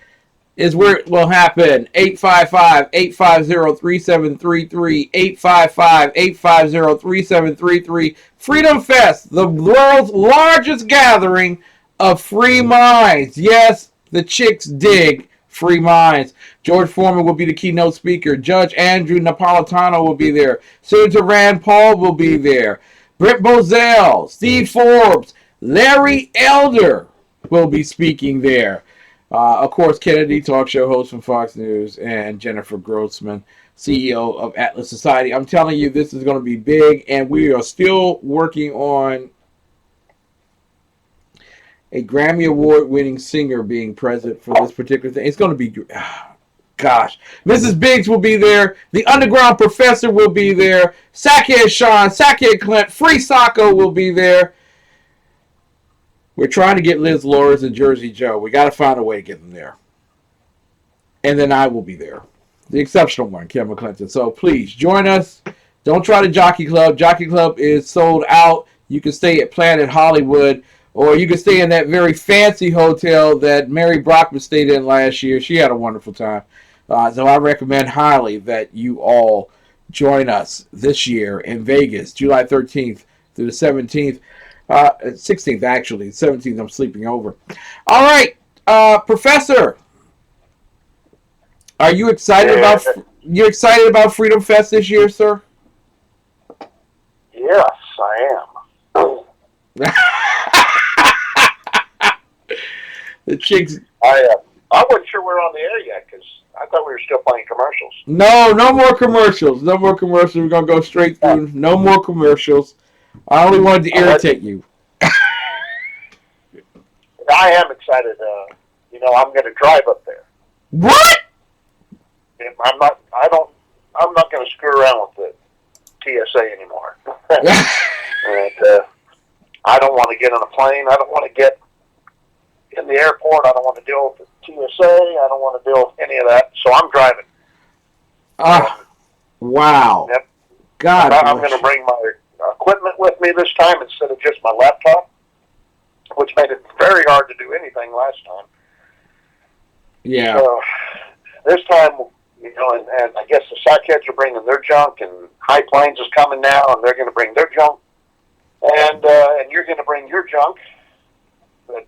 is where it will happen. 855-850-3733. 855-850-3733. Freedom Fest, the world's largest gathering of free minds. Yes, the chicks dig free minds. George Foreman will be the keynote speaker. Judge Andrew Napolitano will be there. Senator Rand Paul will be there. Brent Bozell, Steve Forbes, Larry Elder will be speaking there. Of course, Kennedy, talk show host from Fox News, and Jennifer Grossman, CEO of Atlas Society. I'm telling you, this is going to be big, and we are still working on a Grammy Award-winning singer being present for this particular thing. It's going to be, gosh. Mrs. Biggs will be there. The Underground Professor will be there. Sackhead Sean, Sackhead Clint, Free Sacco will be there. We're trying to get Liz Loris and Jersey Joe. We got to find a way to get them there. And then I will be there. The exceptional one, Kevin Clinton. So please, join us. Don't try the Jockey Club. Jockey Club is sold out. You can stay at Planet Hollywood, or you can stay in that very fancy hotel that Mary Brockman stayed in last year. She had a wonderful time. So I recommend highly that you all join us this year in Vegas, July 13th through the 17th. 16th, actually. 17th, I'm sleeping over. All right, Professor, are you excited about Freedom Fest this year, sir? Yes, I am. The chicks. I wasn't sure we're on the air yet because I thought we were still playing commercials. No more commercials. No more commercials. We're going to go straight through. No more commercials. I only wanted to irritate you. I am excited. I'm going to drive up there. What? I'm not going to screw around with the TSA anymore. And I don't want to get on a plane. I don't want to get in the airport. I don't want to deal with the TSA. I don't want to deal with any of that. So I'm driving. Wow. Yep. God. I'm going to bring my equipment with me this time instead of just my laptop, which made it very hard to do anything last time. Yeah. So this time, and I guess the Sidekids are bringing their junk, and High Plains is coming now, and they're going to bring their junk, and you're going to bring your junk. But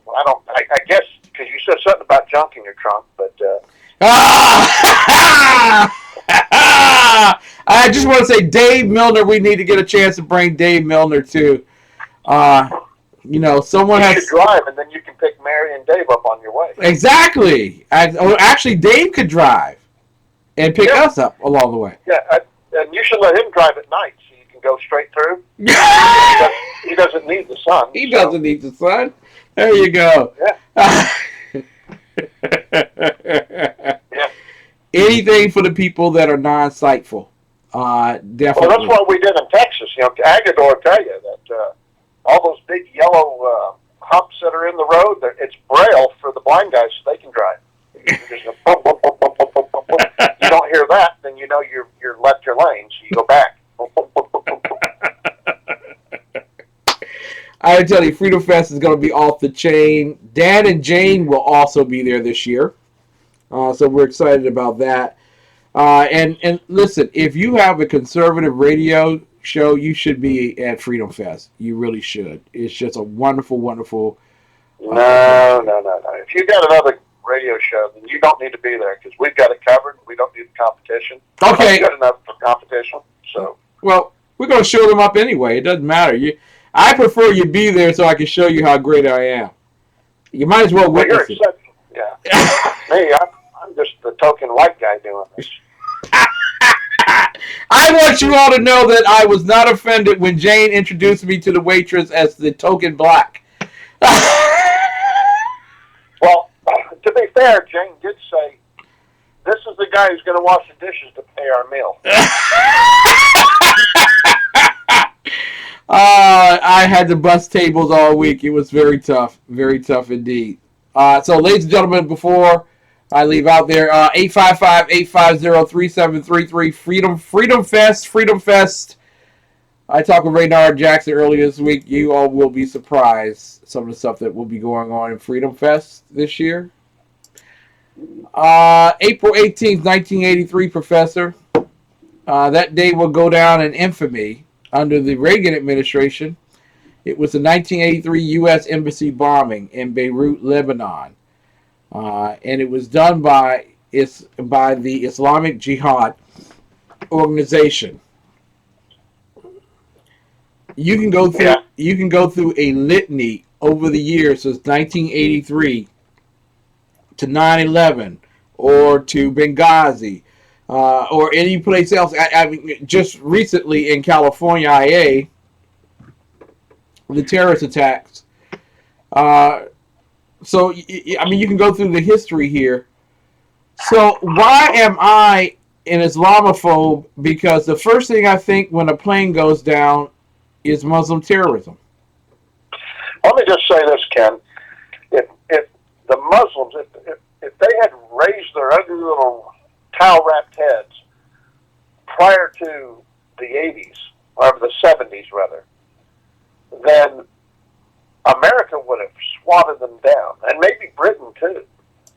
I guess because you said something about junk in your trunk, but. I just want to say, Dave Milner, we need to get a chance to bring Dave Milner too. Someone has to drive, and then you can pick Mary and Dave up on your way. Exactly. Actually, Dave could drive and pick us up along the way. Yeah, and you should let him drive at night so you can go straight through. He doesn't need the sun. He doesn't need the sun. There you go. Yeah. Anything for the people that are non-sightful. Definitely. Well, that's what we did in Texas. Agador will tell you that all those big yellow humps that are in the road, it's Braille for the blind guys so they can drive. You don't hear that, then you know you're left your lane, so you go back. I tell you, Freedom Fest is going to be off the chain. Dan and Jane will also be there this year. So we're excited about that. And listen, if you have a conservative radio show, you should be at Freedom Fest. You really should. It's just a wonderful, wonderful. No. If you got another radio show, then you don't need to be there because we've got it covered. We don't need the competition. Okay. We've got enough for competition. So. Well, we're going to show them up anyway. It doesn't matter. I prefer you be there so I can show you how great I am. You might as well witness it. Yeah. Me, I'm just the token white guy doing this. I want you all to know that I was not offended when Jane introduced me to the waitress as the token black. Well, to be fair, Jane did say, this is the guy who's going to wash the dishes to pay our meal. I had to bust tables all week. It was very tough indeed. So, ladies and gentlemen, before I leave out there, 855-850-3733, Freedom Fest. I talked with Raynard Jackson earlier this week. You all will be surprised some of the stuff that will be going on in Freedom Fest this year. April 18th, 1983, Professor. That day will go down in infamy under the Reagan administration. It was the 1983 U.S. Embassy bombing in Beirut, Lebanon. And it was done by the Islamic Jihad organization. You can go through a litany over the years since 1983 to 9/11 or to Benghazi or any place else. I mean, just recently in California, IA, the terrorist attacks. So, I mean, you can go through the history here. So why am I an Islamophobe? Because the first thing I think when a plane goes down is Muslim terrorism. Let me just say this, Ken. If the Muslims, if they had raised their ugly little towel-wrapped heads prior to the 80s, or the 70s rather, then America would have swatted them down, and maybe Britain too,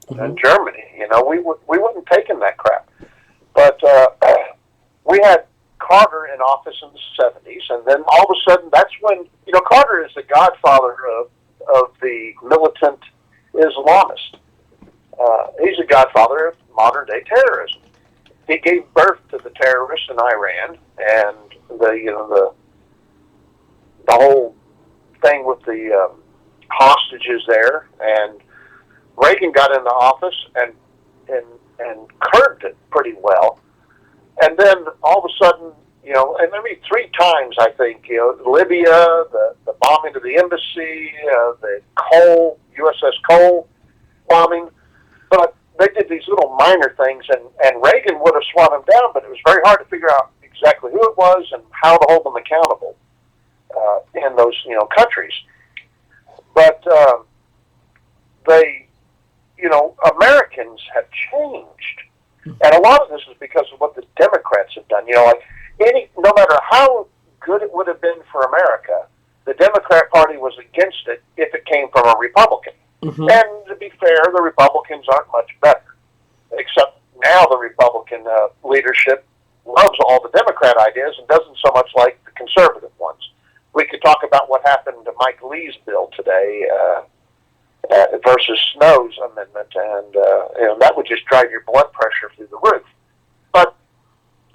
and Germany. You know, we wouldn't have taken that crap. But we had Carter in office in the 70s, and then all of a sudden, that's when, you know, Carter is the godfather of the militant Islamist. He's the godfather of modern day terrorism. He gave birth to the terrorists in Iran, and the whole thing with the hostages there, and Reagan got into office and curbed it pretty well. And then all of a sudden, you know, and I mean 3 times I think, you know, Libya, the bombing of the embassy, the USS Cole bombing, but they did these little minor things, and Reagan would have swung them down, but it was very hard to figure out exactly who it was and how to hold them accountable in those, you know, countries. But Americans have changed, and a lot of this is because of what the Democrats have done. You know, like no matter how good it would have been for America, the Democrat Party was against it if it came from a Republican. Mm-hmm. And to be fair, the Republicans aren't much better, except now the Republican leadership loves all the Democrat ideas and doesn't so much like the conservative ones. We could talk about what happened to Mike Lee's bill today versus Snow's amendment, and that would just drive your blood pressure through the roof. But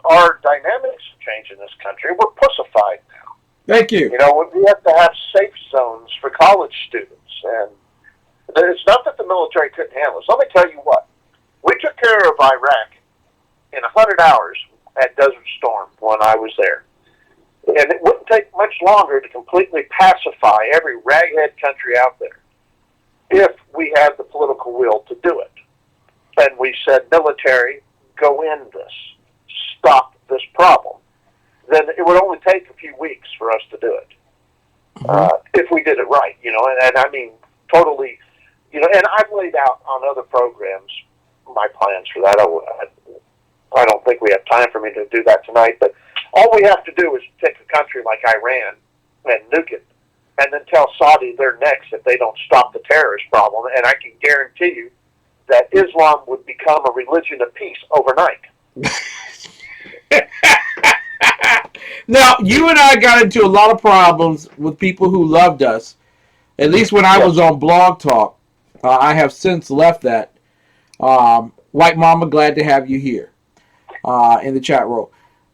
our dynamics have changed in this country. We're pussified now. Thank you. You know, we have to have safe zones for college students, and it's not that the military couldn't handle this. Let me tell you what. We took care of Iraq in 100 hours at Desert Storm when I was there. And it wouldn't take much longer to completely pacify every raghead country out there if we had the political will to do it. And we said, military, go in this. Stop this problem. Then it would only take a few weeks for us to do it. If we did it right, you know, and I mean, totally, you know, and I've laid out on other programs my plans for that. I don't think we have time for me to do that tonight, but all we have to do is take a country like Iran and nuke it, and then tell Saudi they're next if they don't stop the terrorist problem. And I can guarantee you that Islam would become a religion of peace overnight. Now, you and I got into a lot of problems with people who loved us, at least when I was on Blog Talk. I have since left that. White Mama, glad to have you here in the chat room.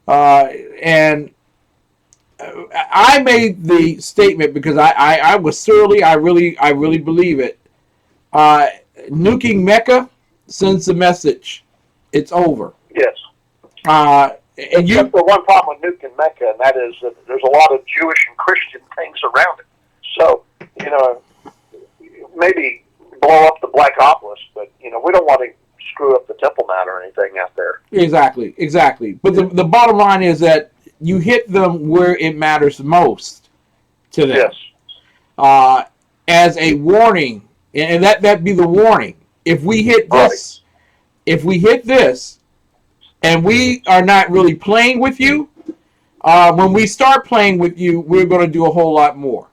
And I made the statement because I was surly. I really believe it. Nuking Mecca sends the message. It's over. Yes. And Except for one problem with nuking Mecca, and that is that there's a lot of Jewish and Christian things around it. So, maybe blow up the Black Obelisk, but, we don't want to screw up the Temple Mount or anything out there. Exactly. But the bottom line is that you hit them where it matters most to them. Yes. As a warning, and that be the warning. If we hit this, and we are not really playing with you, when we start playing with you, we're going to do a whole lot more.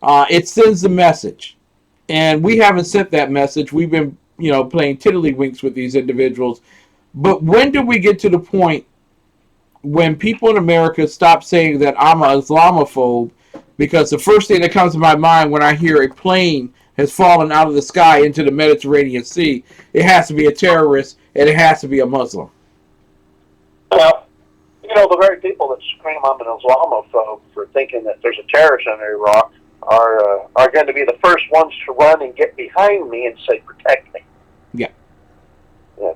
It sends the message, and we haven't sent that message. We've been, playing tiddlywinks with these individuals. But when do we get to the point when people in America stop saying that I'm an Islamophobe? Because the first thing that comes to my mind when I hear a plane has fallen out of the sky into the Mediterranean Sea, it has to be a terrorist and it has to be a Muslim. Well, the very people that scream I'm an Islamophobe for thinking that there's a terrorist in Iraq are going to be the first ones to run and get behind me and say, protect me. Yeah.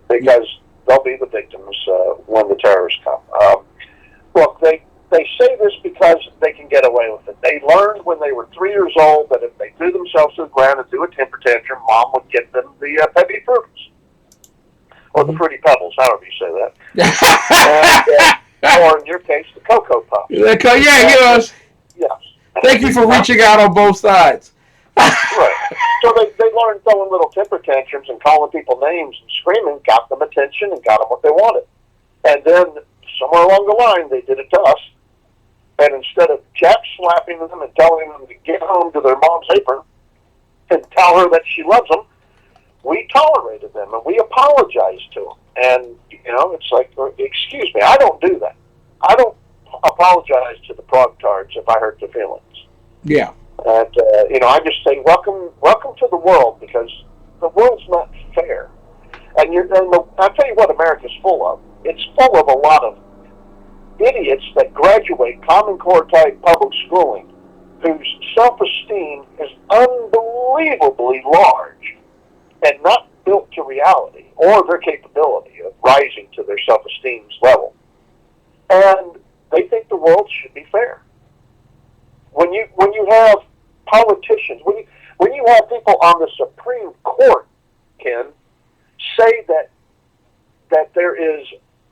Because they'll be the victims when the terrorists come. Look, they say this because they can get away with it. They learned when they were 3 years old that if they threw themselves to the ground and threw a temper tantrum, Mom would get them the Peppy Fruits. Or the Fruity Pebbles, however you say that. Or in your case, the Cocoa Puffs. Yes. Thank you for reaching out on both sides. Right. So they learned throwing little temper tantrums and calling people names and screaming got them attention and got them what they wanted. And then somewhere along the line, they did it to us. And instead of jack slapping them and telling them to get home to their mom's apron and tell her that she loves them, we tolerated them and we apologized to them. And, it's like, excuse me, I don't do that. I don't apologize to the prog-tards if I hurt their feelings. Yeah. And, I just say, welcome to the world, because the world's not fair. And I'll tell you what America's full of. It's full of a lot of idiots that graduate Common Core type public schooling whose self-esteem is unbelievably large and not built to reality or their capability of rising to their self-esteem's level. And they think the world should be fair. When you have politicians, when you have people on the Supreme Court, Ken, say that there is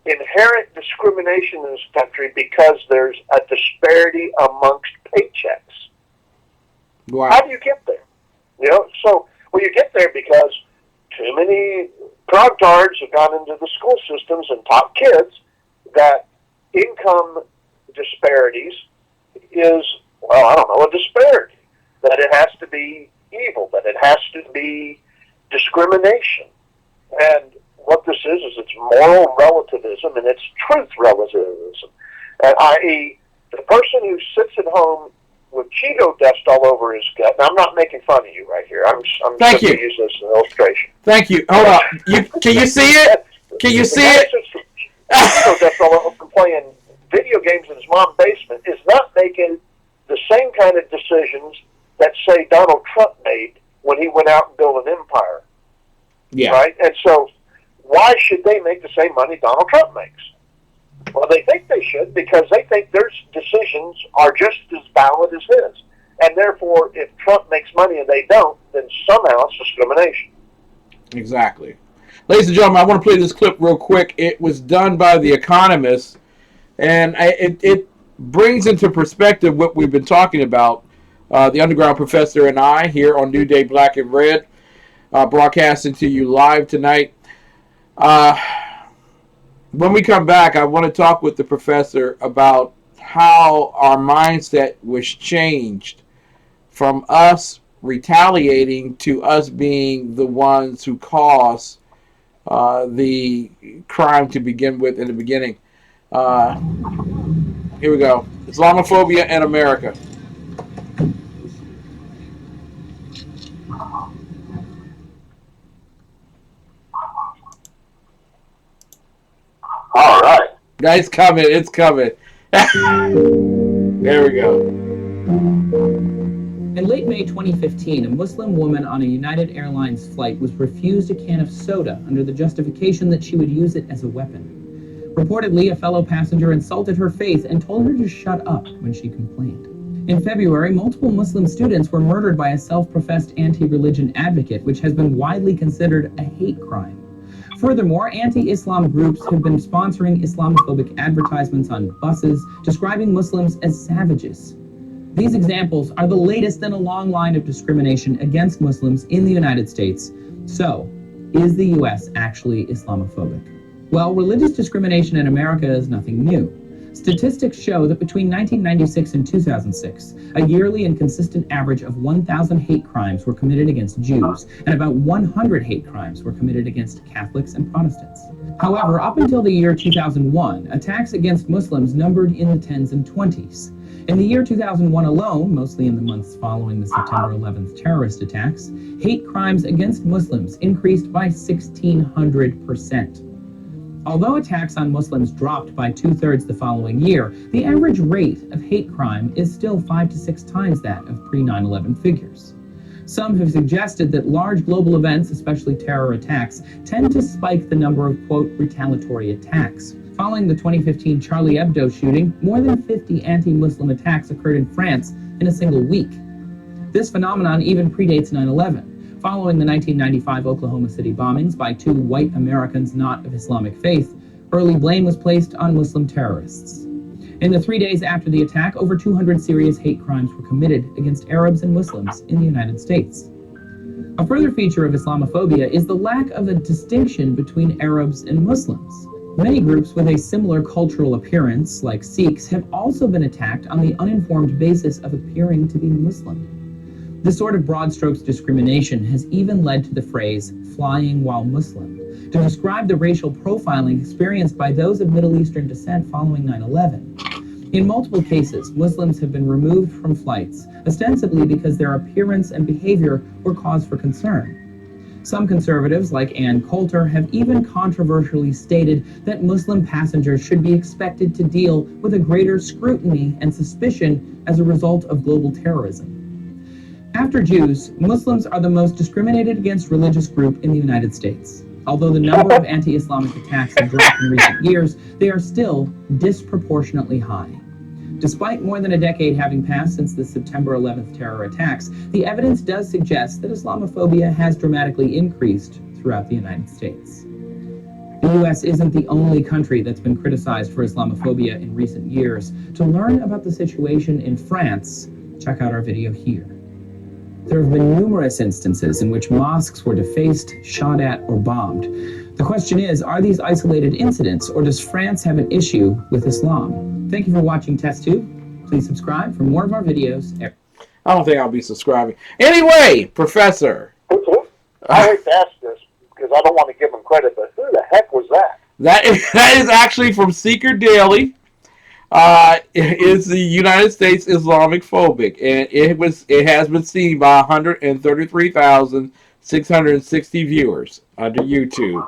inherent discrimination in this country because there's a disparity amongst paychecks. Wow. How do you get there? You get there because too many prog-tards have gone into the school systems and taught kids that income disparities is, a disparity. That it has to be evil, that it has to be discrimination. And what this is it's moral relativism and it's truth relativism. I.e., the person who sits at home with Cheeto dust all over his gut, and I'm not making fun of you right here. I'm Thank simply you. using this as an illustration. Thank you. Hold on. Can you see it? Can you see it? Cheeto dust all over playing video games in his mom's basement is not making the same kind of decisions that, say, Donald Trump made when he went out and built an empire. Yeah. Right? And so why should they make the same money Donald Trump makes? Well, they think they should because they think their decisions are just as valid as his. And therefore, if Trump makes money and they don't, then somehow it's discrimination. Exactly. Ladies and gentlemen, I want to play this clip real quick. It was done by The Economist, and it brings into perspective what we've been talking about. The Underground Professor and I here on New Day Black and Red, broadcasting to you live tonight. When we come back, I want to talk with the professor about how our mindset was changed from us retaliating to us being the ones who caused the crime to begin with in the beginning. Here we go. Islamophobia in America. All right. It's coming. It's coming. There we go. In late May 2015, a Muslim woman on a United Airlines flight was refused a can of soda under the justification that she would use it as a weapon. Reportedly, a fellow passenger insulted her faith and told her to shut up when she complained. In February, multiple Muslim students were murdered by a self-professed anti-religion advocate, which has been widely considered a hate crime. Furthermore, anti-Islam groups have been sponsoring Islamophobic advertisements on buses, describing Muslims as savages. These examples are the latest in a long line of discrimination against Muslims in the United States. So, is the U.S. actually Islamophobic? Well, religious discrimination in America is nothing new. Statistics show that between 1996 and 2006, a yearly and consistent average of 1,000 hate crimes were committed against Jews, and about 100 hate crimes were committed against Catholics and Protestants. However, up until the year 2001, attacks against Muslims numbered in the 10s and 20s. In the year 2001 alone, mostly in the months following the September 11th terrorist attacks, hate crimes against Muslims increased by 1,600%. Although attacks on Muslims dropped by 2/3 the following year, the average rate of hate crime is still 5 to 6 times that of pre-9/11 figures. Some have suggested that large global events, especially terror attacks, tend to spike the number of, quote, retaliatory attacks. Following the 2015 Charlie Hebdo shooting, more than 50 anti-Muslim attacks occurred in France in a single week. This phenomenon even predates 9/11. Following the 1995 Oklahoma City bombings by 2 white Americans not of Islamic faith, early blame was placed on Muslim terrorists. In the 3 days after the attack, over 200 serious hate crimes were committed against Arabs and Muslims in the United States. A further feature of Islamophobia is the lack of a distinction between Arabs and Muslims. Many groups with a similar cultural appearance, like Sikhs, have also been attacked on the uninformed basis of appearing to be Muslim. This sort of broad strokes discrimination has even led to the phrase flying while Muslim to describe the racial profiling experienced by those of Middle Eastern descent following 9/11. In multiple cases, Muslims have been removed from flights, ostensibly because their appearance and behavior were cause for concern. Some conservatives, like Ann Coulter, have even controversially stated that Muslim passengers should be expected to deal with a greater scrutiny and suspicion as a result of global terrorism. After Jews, Muslims are the most discriminated against religious group in the United States. Although the number of anti-Islamic attacks have dropped in recent years, they are still disproportionately high. Despite more than a decade having passed since the September 11th terror attacks, the evidence does suggest that Islamophobia has dramatically increased throughout the United States. The U.S. isn't the only country that's been criticized for Islamophobia in recent years. To learn about the situation in France, check out our video here. There have been numerous instances in which mosques were defaced, shot at, or bombed. The question is, are these isolated incidents, or does France have an issue with Islam? Thank you for watching Test Tube. Please subscribe for more of our videos. I don't think I'll be subscribing. Anyway, Professor. I hate to ask this because I don't want to give him credit, but who the heck was that? That is actually from Seeker Daily. Is the United States Islamophobic, and it has been seen by 133,660 viewers under YouTube.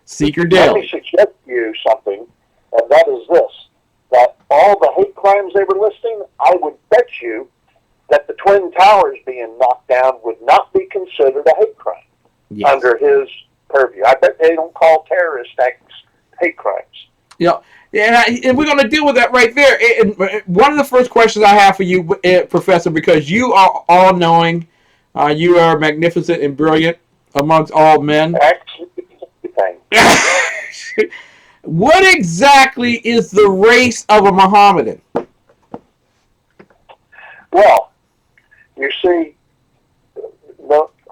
Seeker Daily. Let me suggest to you something, and that is this: that all the hate crimes they were listing, I would bet you that the Twin Towers being knocked down would not be considered a hate crime under his purview. I bet they don't call terrorist acts hate crimes. Yeah. And we're going to deal with that right there. And one of the first questions I have for you, Professor, because you are all-knowing, you are magnificent and brilliant amongst all men. What exactly is the race of a Mohammedan? Well, you see,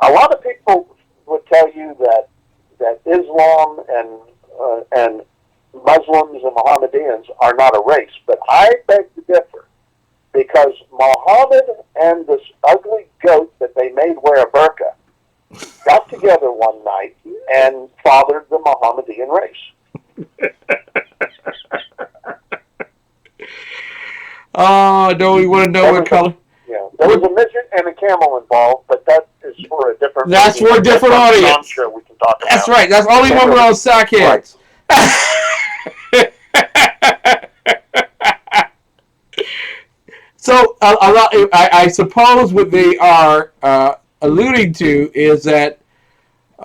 a lot of people would tell you that Islam and Muslims and Mohammedans are not a race, but I beg to differ, because Muhammad and this ugly goat that they made wear a burqa got together one night and fathered the Mohammedan race. Oh, no, we want to know what color. Yeah, there was a midget and a camel involved, but that is for a different. That's for a different audience. I'm sure we can talk about. That's right. That's only when we're on Sackheads. So, I suppose what they are alluding to is that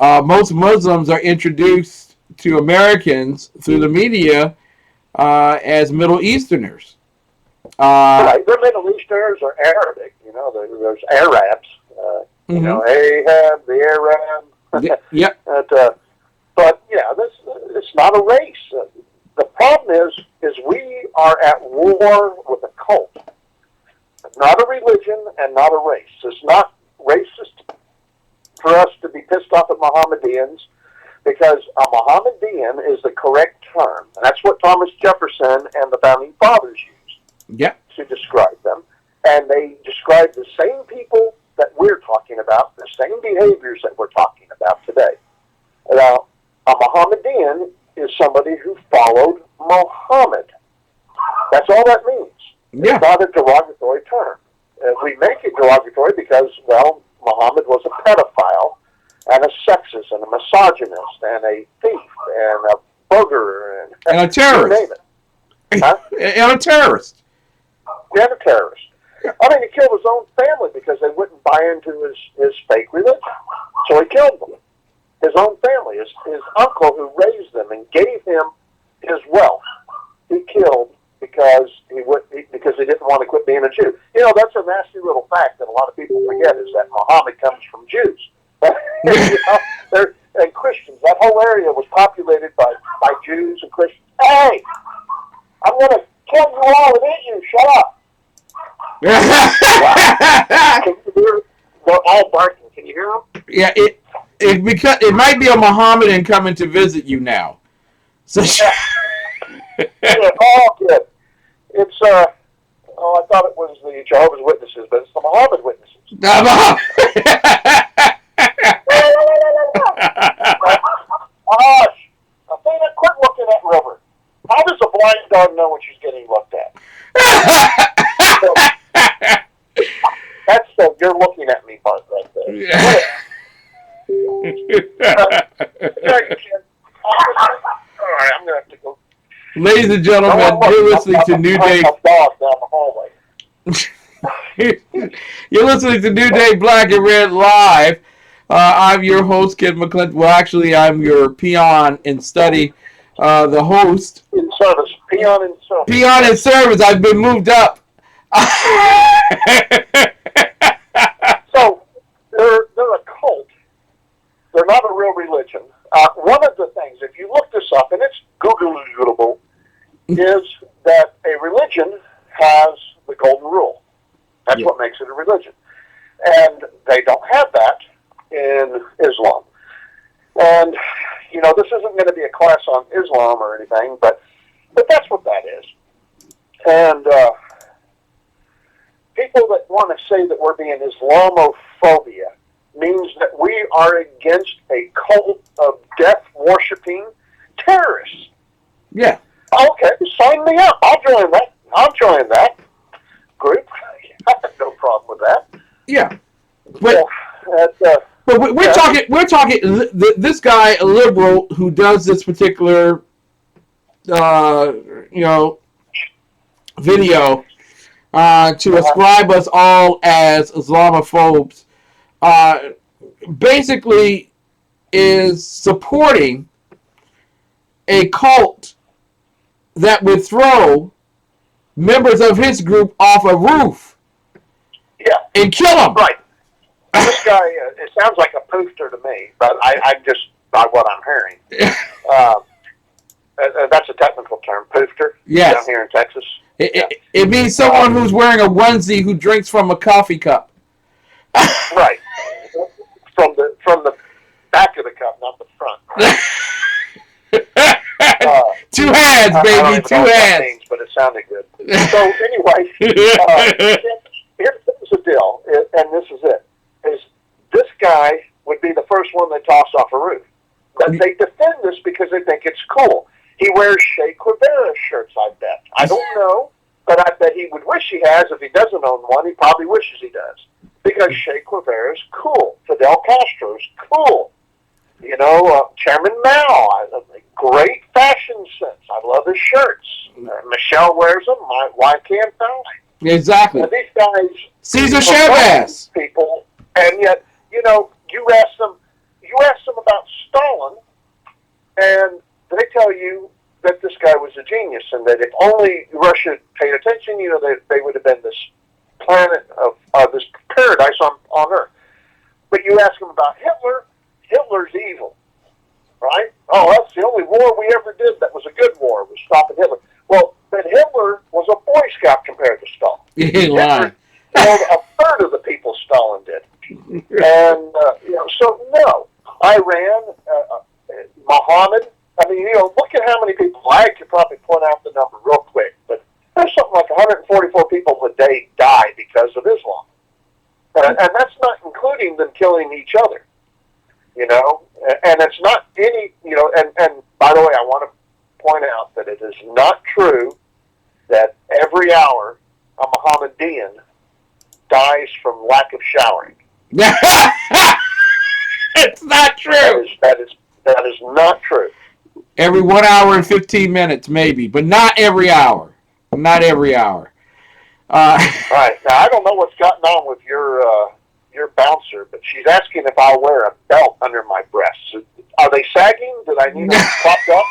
most Muslims are introduced to Americans through the media as Middle Easterners. Right, they're Middle Easterners or Arabic. You know, there's Arabs. You know, Ahab, the Arab. Yep. But yeah, it's not a race. The problem is we are at war with a cult, not a religion and not a race. It's not racist for us to be pissed off at Mohammedans, because a Mohammedan is the correct term. And that's what Thomas Jefferson and the Founding Fathers used to describe them. And they describe the same people that we're talking about, the same behaviors that we're talking about today. Now, a Mohammedan is somebody who followed Muhammad. That's all that means. It's not a derogatory term. We make it derogatory because, well, Muhammad was a pedophile and a sexist and a misogynist and a thief and a booger and a terrorist. You name it. Huh? And a terrorist. And a terrorist. I mean, he killed his own family because they wouldn't buy into his fake religion. So he killed them. His own family, his uncle who raised them and gave him his wealth, he killed because he didn't want to quit being a Jew. You know, that's a nasty little fact that a lot of people forget, is that Muhammad comes from Jews. You know, and Christians. That whole area was populated by Jews and Christians. Hey, I'm going to kill you all and eat you. Shut up. Can you hear? They're all barking. Can you hear them? Yeah, it might be a Mohammedan coming to visit you now. So Yeah, all good. It's I thought it was the Jehovah's Witnesses, but it's the Muhammad Witnesses. Athena, quit looking at River. How does a blind dog know when she's getting looked at? That's the you're looking at me part right there. Yeah. All right, I'm gonna have to go. Ladies and gentlemen, you're listening to New Day. You're listening to New Day Black and Red Live. I'm your host, Kid McClinton. Well, actually, I'm your peon in study. The host. In service. Peon in service. Peon in service. I've been moved up. So, they're a cult. They're not a real religion. One of the things, if you look this up, and it's Googleable, is that a religion has the golden rule. That's what makes it a religion. And they don't have that in Islam. And, you know, this isn't going to be a class on Islam or anything, but that's what that is. And people that want to say that we're being Islamophobia means that we are against a cult of death-worshipping terrorists. Yeah. Okay, sign me up. I'll join that. Group. I have no problem with that. Yeah. But, but we're talking this guy, a liberal who does this particular video to ascribe us all as Islamophobes, basically is supporting a cult that would throw members of his group off a roof. Yeah. And kill them. Right. This guy, it sounds like a poofter to me, but I'm just not what I'm hearing. That's a technical term, poofter. Yes. Down here in Texas. It means someone who's wearing a onesie who drinks from a coffee cup. Right. From the back of the cup, not the front. Two hands, baby. Two hands. Means, but it sounded good. So anyway, here's the deal, and this is it. Is this guy would be the first one they toss off a roof. But they defend this because they think it's cool. He wears Che Guevara shirts, I bet. I don't know, but I bet he would wish he has. If he doesn't own one, he probably wishes he does. Because Che Guevara is cool. Fidel Castro is cool. You know, Chairman Mao, great fashion sense. I love his shirts. Michelle wears them. My wife can't find them. Exactly. And these guys, Cesar Chavez, people, and yet, you know, you ask them about Stalin, and they tell you that this guy was a genius, and that if only Russia paid attention, they would have been this planet of this paradise on Earth. But you ask him about Hitler, Hitler's evil, right? Oh, that's the only war we ever did that was a good war, was stopping Hitler. Well, but Hitler was a Boy Scout compared to Stalin. He lied. Hitler killed a third of the people Stalin did. And, so no, Iran, Mohammed, I mean, look at how many people, I could probably point out the number real quick, but there's something like 144 people a day die because of Islam. And that's not including them killing each other, and it's not any, and by the way, I want to point out that it is not true that every hour a Mohammedan dies from lack of showering. It's not true. That is not true. Every 1 hour and 15 minutes, maybe, but not every hour. Not every hour. All right. Now, I don't know what's gotten on with your bouncer, but she's asking if I'll wear a belt under my breasts. Are they sagging? Did I need them propped up?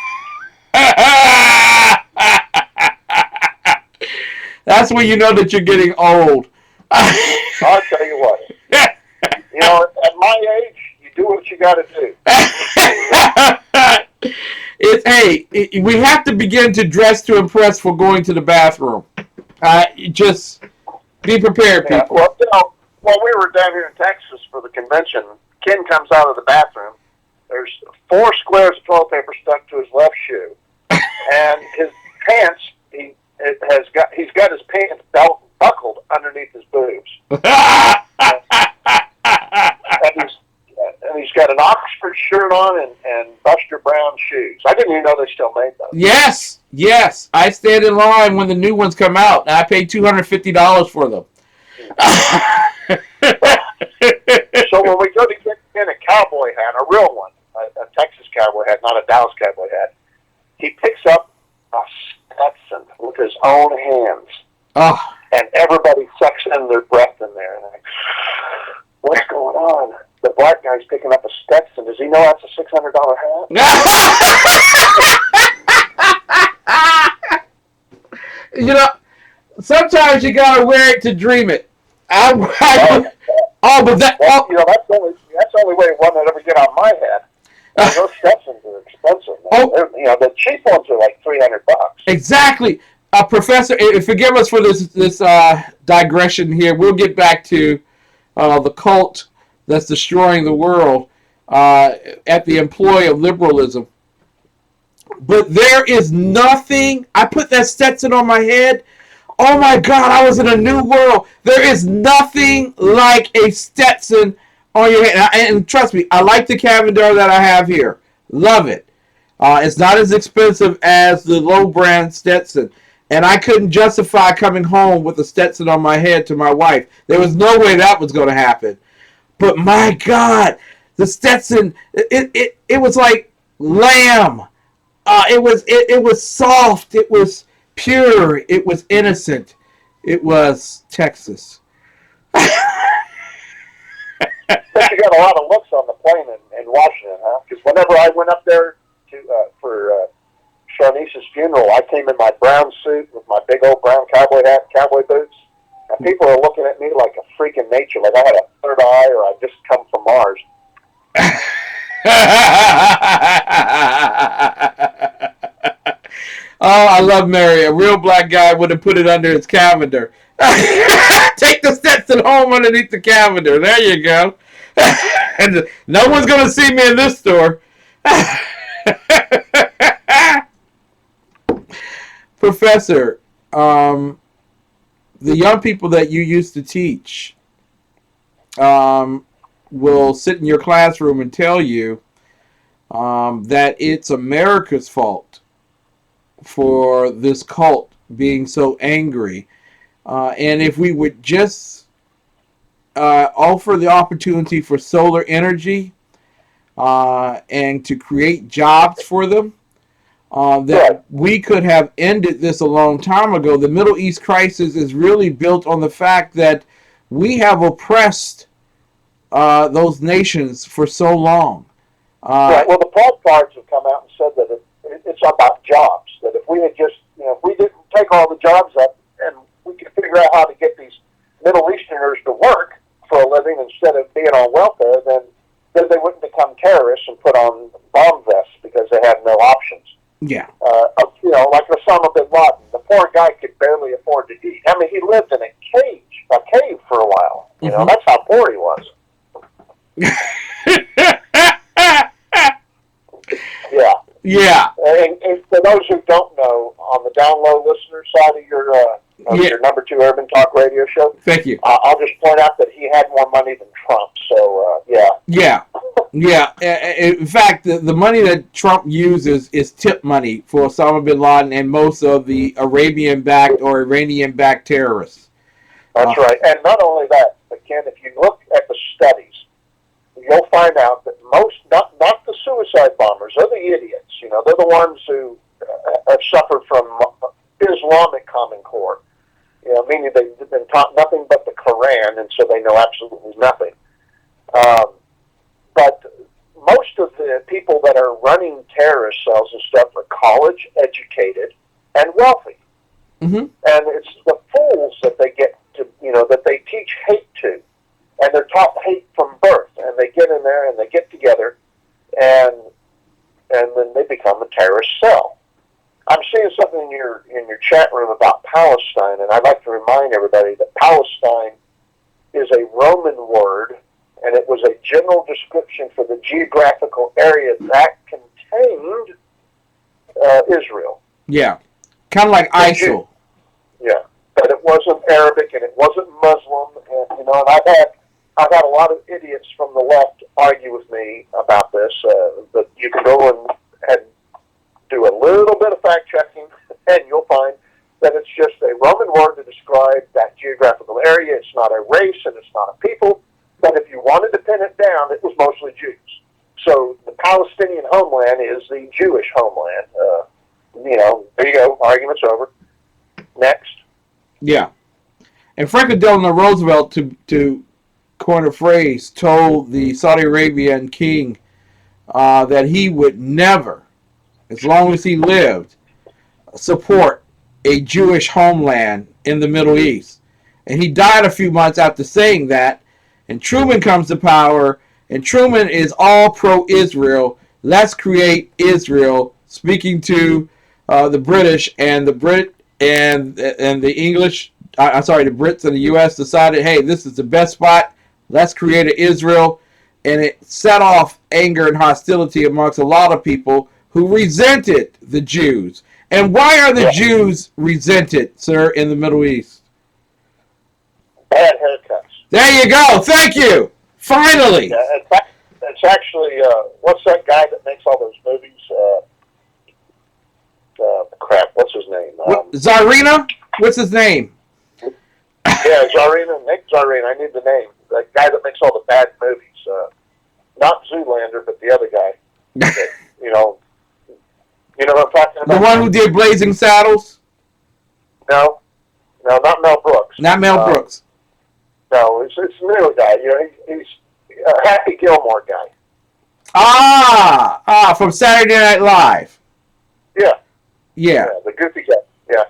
That's when you know that you're getting old. I'll tell you what. At my age, you do what you got to do. We have to begin to dress to impress for going to the bathroom. Just be prepared, people. While we were down here in Texas for the convention, Ken comes out of the bathroom. There's 4 squares of toilet paper stuck to his left shoe, and his pants. He's got his pants belt buckled underneath his boobs, and he's got an Oxford shirt on and Buster Brown shoes. I didn't even know they still made those. Yes. I stand in line when the new ones come out, and I paid $250 for them. So when we go to get in a cowboy hat, a real one, a Texas cowboy hat, not a Dallas cowboy hat, he picks up a Stetson with his own hands. Oh. And everybody sucks in their breath in there. And what's going on? The black guy's picking up a Stetson. Does he know that's a $600 hat? Sometimes you gotta wear it to dream it. But that's the only way one would ever get on my head. Those Stetsons are expensive. The cheap ones are like $300. Exactly. Professor, forgive us for this digression here. We'll get back to the cult that's destroying the world at the employ of liberalism. But there is nothing. I put that Stetson on my head. Oh my God, I was in a new world. There is nothing like a Stetson on your head. And trust me, I like the Cavender that I have here. Love it. It's not as expensive as the low brand Stetson. And I couldn't justify coming home with a Stetson on my head to my wife. There was no way that was going to happen. But my God, the Stetson, it was like lamb. It was soft. It was pure. It was innocent. It was Texas. But you got a lot of looks on the plane in Washington, huh? Because whenever I went up there for Sharnice's funeral, I came in my brown suit with my big old brown cowboy hat, cowboy boots, and people are looking at me like a freak of nature, like I had a third eye or I just come from Mars. Oh, I love Mary. A real black guy would have put it under his Cavender. Take the Stetson home underneath the Cavender. There you go. And no one's going to see me in this store. Professor, the young people that you used to teach will sit in your classroom and tell you that it's America's fault for this cult being so angry. And if we would just offer the opportunity for solar energy and to create jobs for them, that we could have ended this a long time ago. The Middle East crisis is really built on the fact that we have oppressed those nations for so long. Right. Well, the Paul cards have come out and said that it's about jobs. That if we had just, if we didn't take all the jobs up and we could figure out how to get these Middle Easterners to work for a living instead of being on welfare, then they wouldn't become terrorists and put on bomb vests because they have no options. Yeah. Like Osama bin Laden, the poor guy could barely afford to eat. I mean, he lived in a cave for a while. That's how poor he was. Yeah. Yeah. And for those who don't know, on the down low listener side of your number 2 Urban Talk radio show, thank you. I'll just point out that he had more money than Trump. So yeah. Yeah. Yeah. In fact, the money that Trump uses is tip money for Osama bin Laden and most of the Arabian-backed or Iranian-backed terrorists. That's right. And not only that, but Ken, if you look at the studies, you'll find out that most, not the suicide bombers, they're the idiots. They're the ones who have suffered from Islamic Common Core. Meaning they've been taught nothing but the Quran, and so they know absolutely nothing. But most of the people that are running terrorist cells and stuff are college educated and wealthy. Mm-hmm. And it's the fools that they get to, that they teach hate to. And they're taught hate from birth. And they get in there and they get together and then they become a terrorist cell. I'm seeing something in your chat room about Palestine, and I'd like to remind everybody that Palestine is a Roman word, and it was a general description for the geographical area that contained Israel. Yeah. Kind of like ISIL. Yeah, but it wasn't Arabic and it wasn't Muslim, and and I've had a lot of idiots from the left argue with me about this. But you can go and do a little bit of fact checking, and you'll find that it's just a Roman word to describe that geographical area. It's not a race and it's not a people. But if you wanted to pin it down, it was mostly Jews. So the Palestinian homeland is the Jewish homeland. There you go. Argument's over. Next. Yeah. And Franklin Delano Roosevelt, to coin a phrase, told the Saudi Arabian king that he would never, as long as he lived, support a Jewish homeland in the Middle East. And he died a few months after saying that. And Truman comes to power, and Truman is all pro-Israel. Let's create Israel, speaking to the British and the English. The Brits and the U.S. decided, hey, this is the best spot. Let's create an Israel. And it set off anger and hostility amongst a lot of people who resented the Jews. And why are the Jews resented, sir, in the Middle East? Bad haircuts. There you go. Thank you. Finally. Yeah, it's actually, what's that guy that makes all those movies? What's his name? Zarina? What's his name? Yeah, Zarina. Nick Zarina. I need the name. The guy that makes all the bad movies. Not Zoolander, but the other guy. You know what I'm talking about? The one who did Blazing Saddles? No, not Mel Brooks. Not Mel Brooks. No, it's the new guy. He's a Happy Gilmore guy. From Saturday Night Live. Yeah. The goofy guy. Yeah.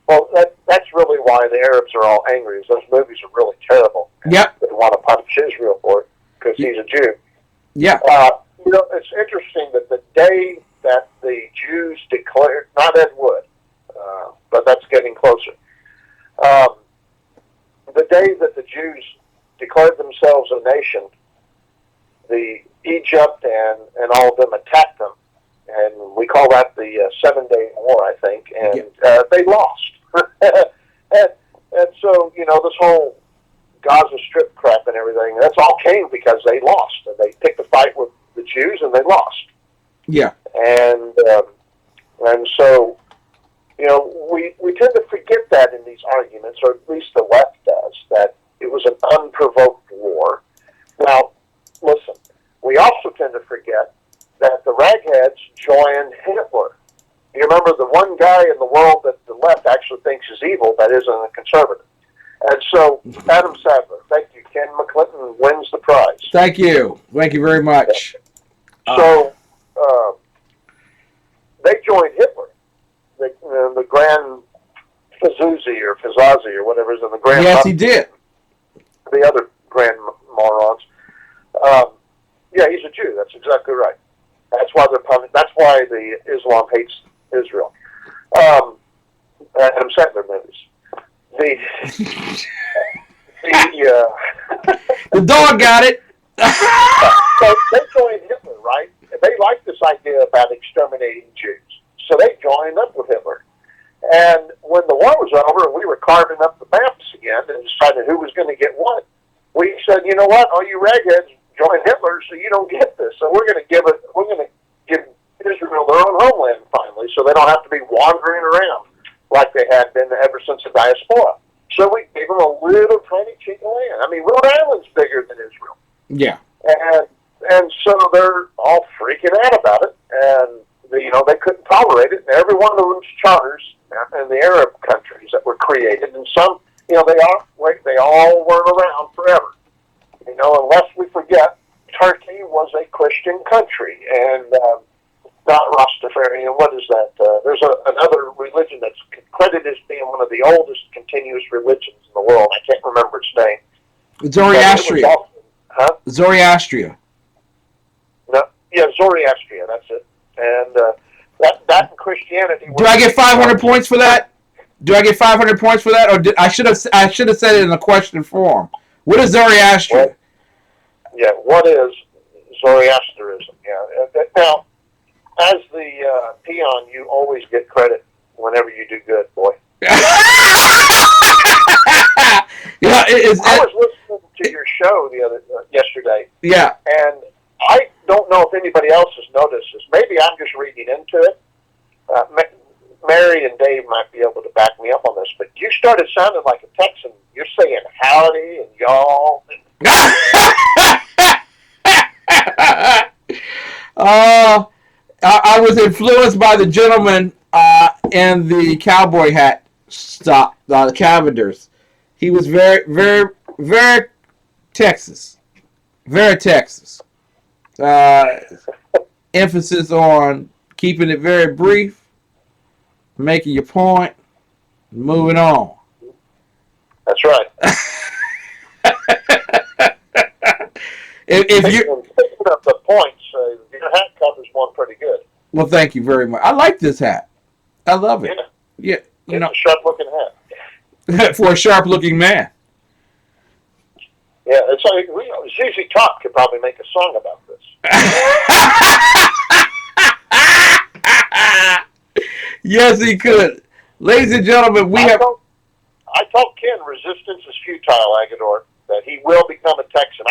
Well, that's really why the Arabs are all angry. Is those movies are really terrible. Yep. They want to punish Israel for it because he's a Jew. Yeah. It's interesting that the day that the Jews declared, not Ed Wood, but that's getting closer. The day that the Jews declared themselves a nation, the Egypt and all of them attacked them, and we call that the 7-Day War, I think, and they lost. and so, this whole Gaza Strip crap and everything, that's all came because they lost. And they picked a fight with the Jews and they lost. Yeah. And so, we tend to forget that in these arguments, or at least the left does, that it was an unprovoked war. Now, listen, we also tend to forget that the ragheads joined Hitler. You remember the one guy in the world that the left actually thinks is evil that isn't a conservative. And so, Adam Sadler, thank you. Ken McClinton wins the prize. Thank you. Thank you very much. So, they joined Hitler. The Grand Fazuzzi or Fazazi or whatever is in the Grand. Yes, he did. The other grand morons. Yeah, he's a Jew. That's exactly right. That's why they're punished. That's why the Islam hates Israel. And I'm saying their movies. The dog got it. So they joined Hitler, right? They liked this idea about exterminating Jews. So they joined up with Hitler. And when the war was over and we were carving up the maps again and deciding who was going to get what, we said, you know what, all you ragheads join Hitler so you don't get this. So we're going to give Israel their own homeland finally so they don't have to be wandering around like they had been ever since the diaspora. So we gave them a little tiny cheek of land. I mean, Rhode Island's bigger than Israel. Yeah. And so they're all freaking out about it, and they couldn't tolerate it. And every one of those charters in the Arab countries that were created, and some, they all weren't around forever. Unless we forget, Turkey was a Christian country, and not Rastafarian. What is that? There's another religion that's credited as being one of the oldest continuous religions in the world. I can't remember its name. Zoroastria. Huh? Zoroastria. No, yeah, Zoroastria. That's it. And that and Christianity. Do I get 500 points for that? Do I get 500 points for that, or I should have said it in a question form? What is Zoroastria? What is Zoroastrianism? Yeah. Now, as the peon, you always get credit whenever you do good, boy. I was listening to your show yesterday. Yeah. And I don't know if anybody else has noticed this. Maybe I'm just reading into it. Mary and Dave might be able to back me up on this, but you started sounding like a Texan. You're saying howdy and y'all. I was influenced by the gentleman in the cowboy hat stop, the Cavenders. He was very, very, very Texas. Very Texas. Emphasis on keeping it very brief, making your point, moving on. That's right. if you picking up the points, your hat covers one pretty good. Well, thank you very much. I like this hat. I love it. Yeah, it's a sharp-looking hat for a sharp-looking man. Yeah, it's like ZZ Top could probably make a song about this. Yes, he could. Ladies and gentlemen, I told Ken resistance is futile, Agador, that he will become a Texan.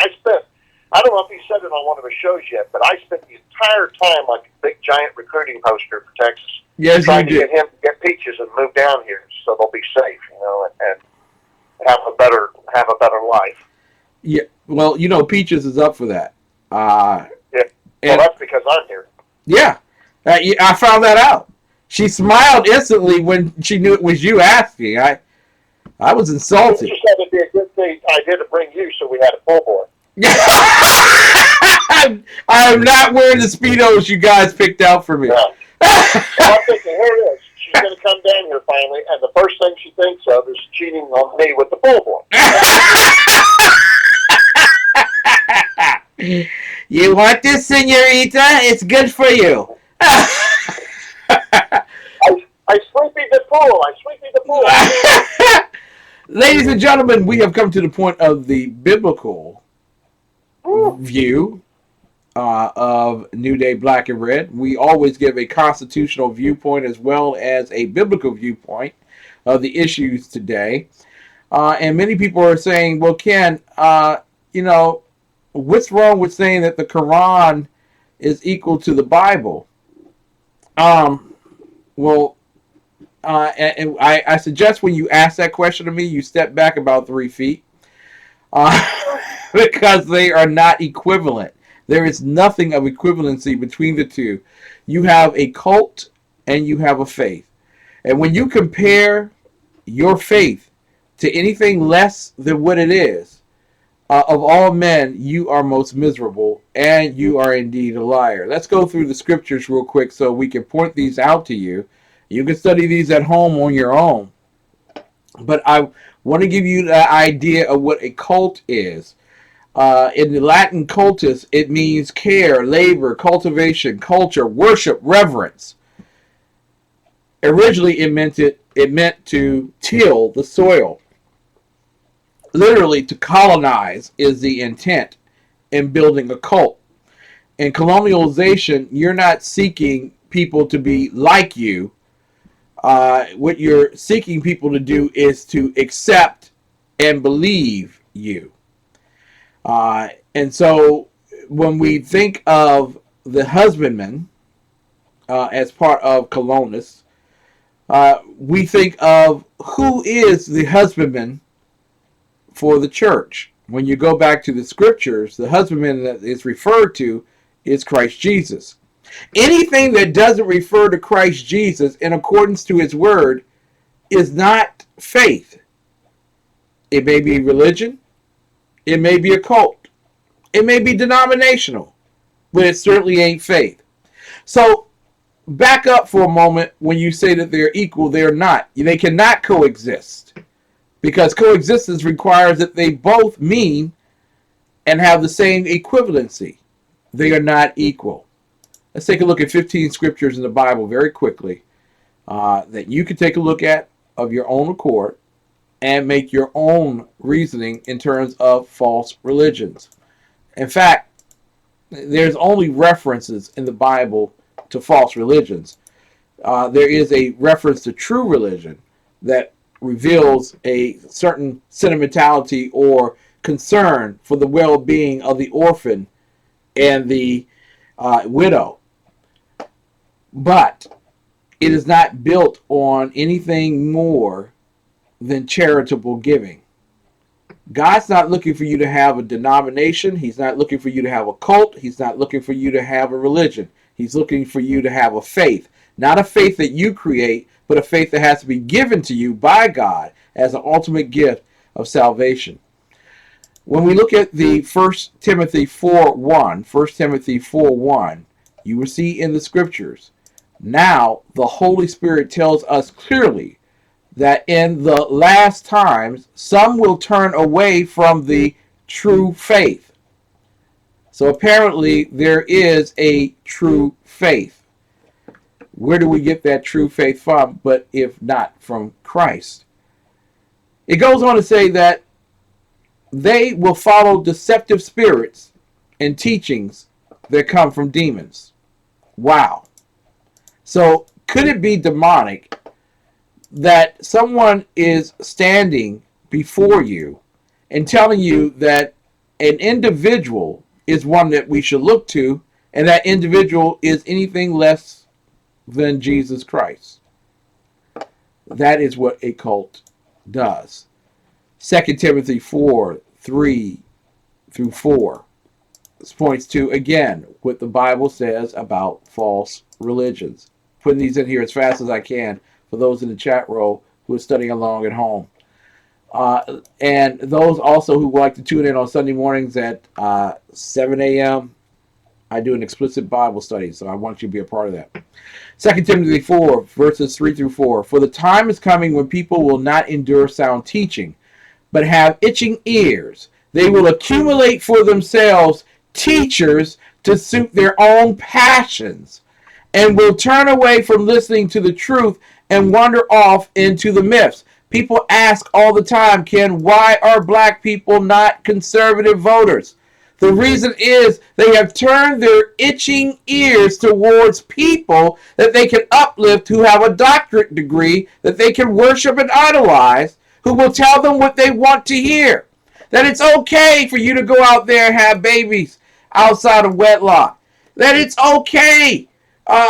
I don't know if he said it on one of his shows yet, but I spent the entire time like a big giant recruiting poster for Texas. Yes, trying to get him to get Peaches and move down here so they'll be safe, and have a better life. Yeah, well, Peaches is up for that. Yeah, well, that's because I'm here. Yeah, I found that out. She smiled instantly when she knew it was you asking. I was insulted. You said it'd be a good thing I did to bring you, so we had a full board. I am not wearing the Speedos you guys picked out for me. No. So I'm thinking, here it is. She's going to come down here finally, and the first thing she thinks of is cheating on me with the full board. You want this, senorita? It's good for you. I sleepy the pool. Ladies and gentlemen, we have come to the point of the biblical view of New Day Black and Red. We always give a constitutional viewpoint as well as a biblical viewpoint of the issues today. And many people are saying, well, Ken, what's wrong with saying that the Quran is equal to the Bible? And I suggest when you ask that question to me, you step back about 3 feet because they are not equivalent. There is nothing of equivalency between the two. You have a cult and you have a faith. And when you compare your faith to anything less than what it is, of all men, you are most miserable, and you are indeed a liar. Let's go through the scriptures real quick so we can point these out to you. You can study these at home on your own. But I want to give you the idea of what a cult is. In the Latin cultus, it means care, labor, cultivation, culture, worship, reverence. Originally, it meant to till the soil. Literally, to colonize is the intent in building a cult. In colonialization, you're not seeking people to be like you. What you're seeking people to do is to accept and believe you. And so when we think of the husbandman as part of colonists, we think of who is the husbandman for the church. When you go back to the scriptures, the husbandman that is referred to is Christ Jesus. Anything that doesn't refer to Christ Jesus in accordance to his word is not faith. It may be religion. It may be a cult. It may be denominational. But it certainly ain't faith. So back up for a moment. When you say that they're equal, they're not. They cannot coexist. Because coexistence requires that they both mean and have the same equivalency. They are not equal. Let's take a look at 15 scriptures in the Bible very quickly that you can take a look at of your own accord and make your own reasoning in terms of false religions. In fact, there's only references in the Bible to false religions. There is a reference to true religion that reveals a certain sentimentality or concern for the well-being of the orphan and the widow. But it is not built on anything more than charitable giving. God's not looking for you to have a denomination. He's not looking for you to have a cult. He's not looking for you to have a religion. He's looking for you to have a faith. Not a faith that you create, but a faith that has to be given to you by God as an ultimate gift of salvation. When we look at the 1 Timothy 4:1, you will see in the scriptures, now the Holy Spirit tells us clearly that in the last times, some will turn away from the true faith. So apparently there is a true faith. Where do we get that true faith from, but if not from Christ? It goes on to say that they will follow deceptive spirits and teachings that come from demons. Wow. So could it be demonic that someone is standing before you and telling you that an individual is one that we should look to, and that individual is anything less than Jesus Christ? That is what a cult does. 2 Timothy 4:3-4 this points to, again, what the Bible says about false religions. Putting these in here as fast as I can for those in the chat row who are studying along at home. And those also who would like to tune in on Sunday mornings at 7 a.m., I do an explicit Bible study, so I want you to be a part of that. 2 Timothy 4:3-4. For the time is coming when people will not endure sound teaching, but have itching ears. They will accumulate for themselves teachers to suit their own passions, and will turn away from listening to the truth and wander off into the myths. People ask all the time, why are black people not conservative voters? The reason is they have turned their itching ears towards people that they can uplift, who have a doctorate degree, that they can worship and idolize, who will tell them what they want to hear. That it's okay for you to go out there and have babies outside of wedlock. That it's okay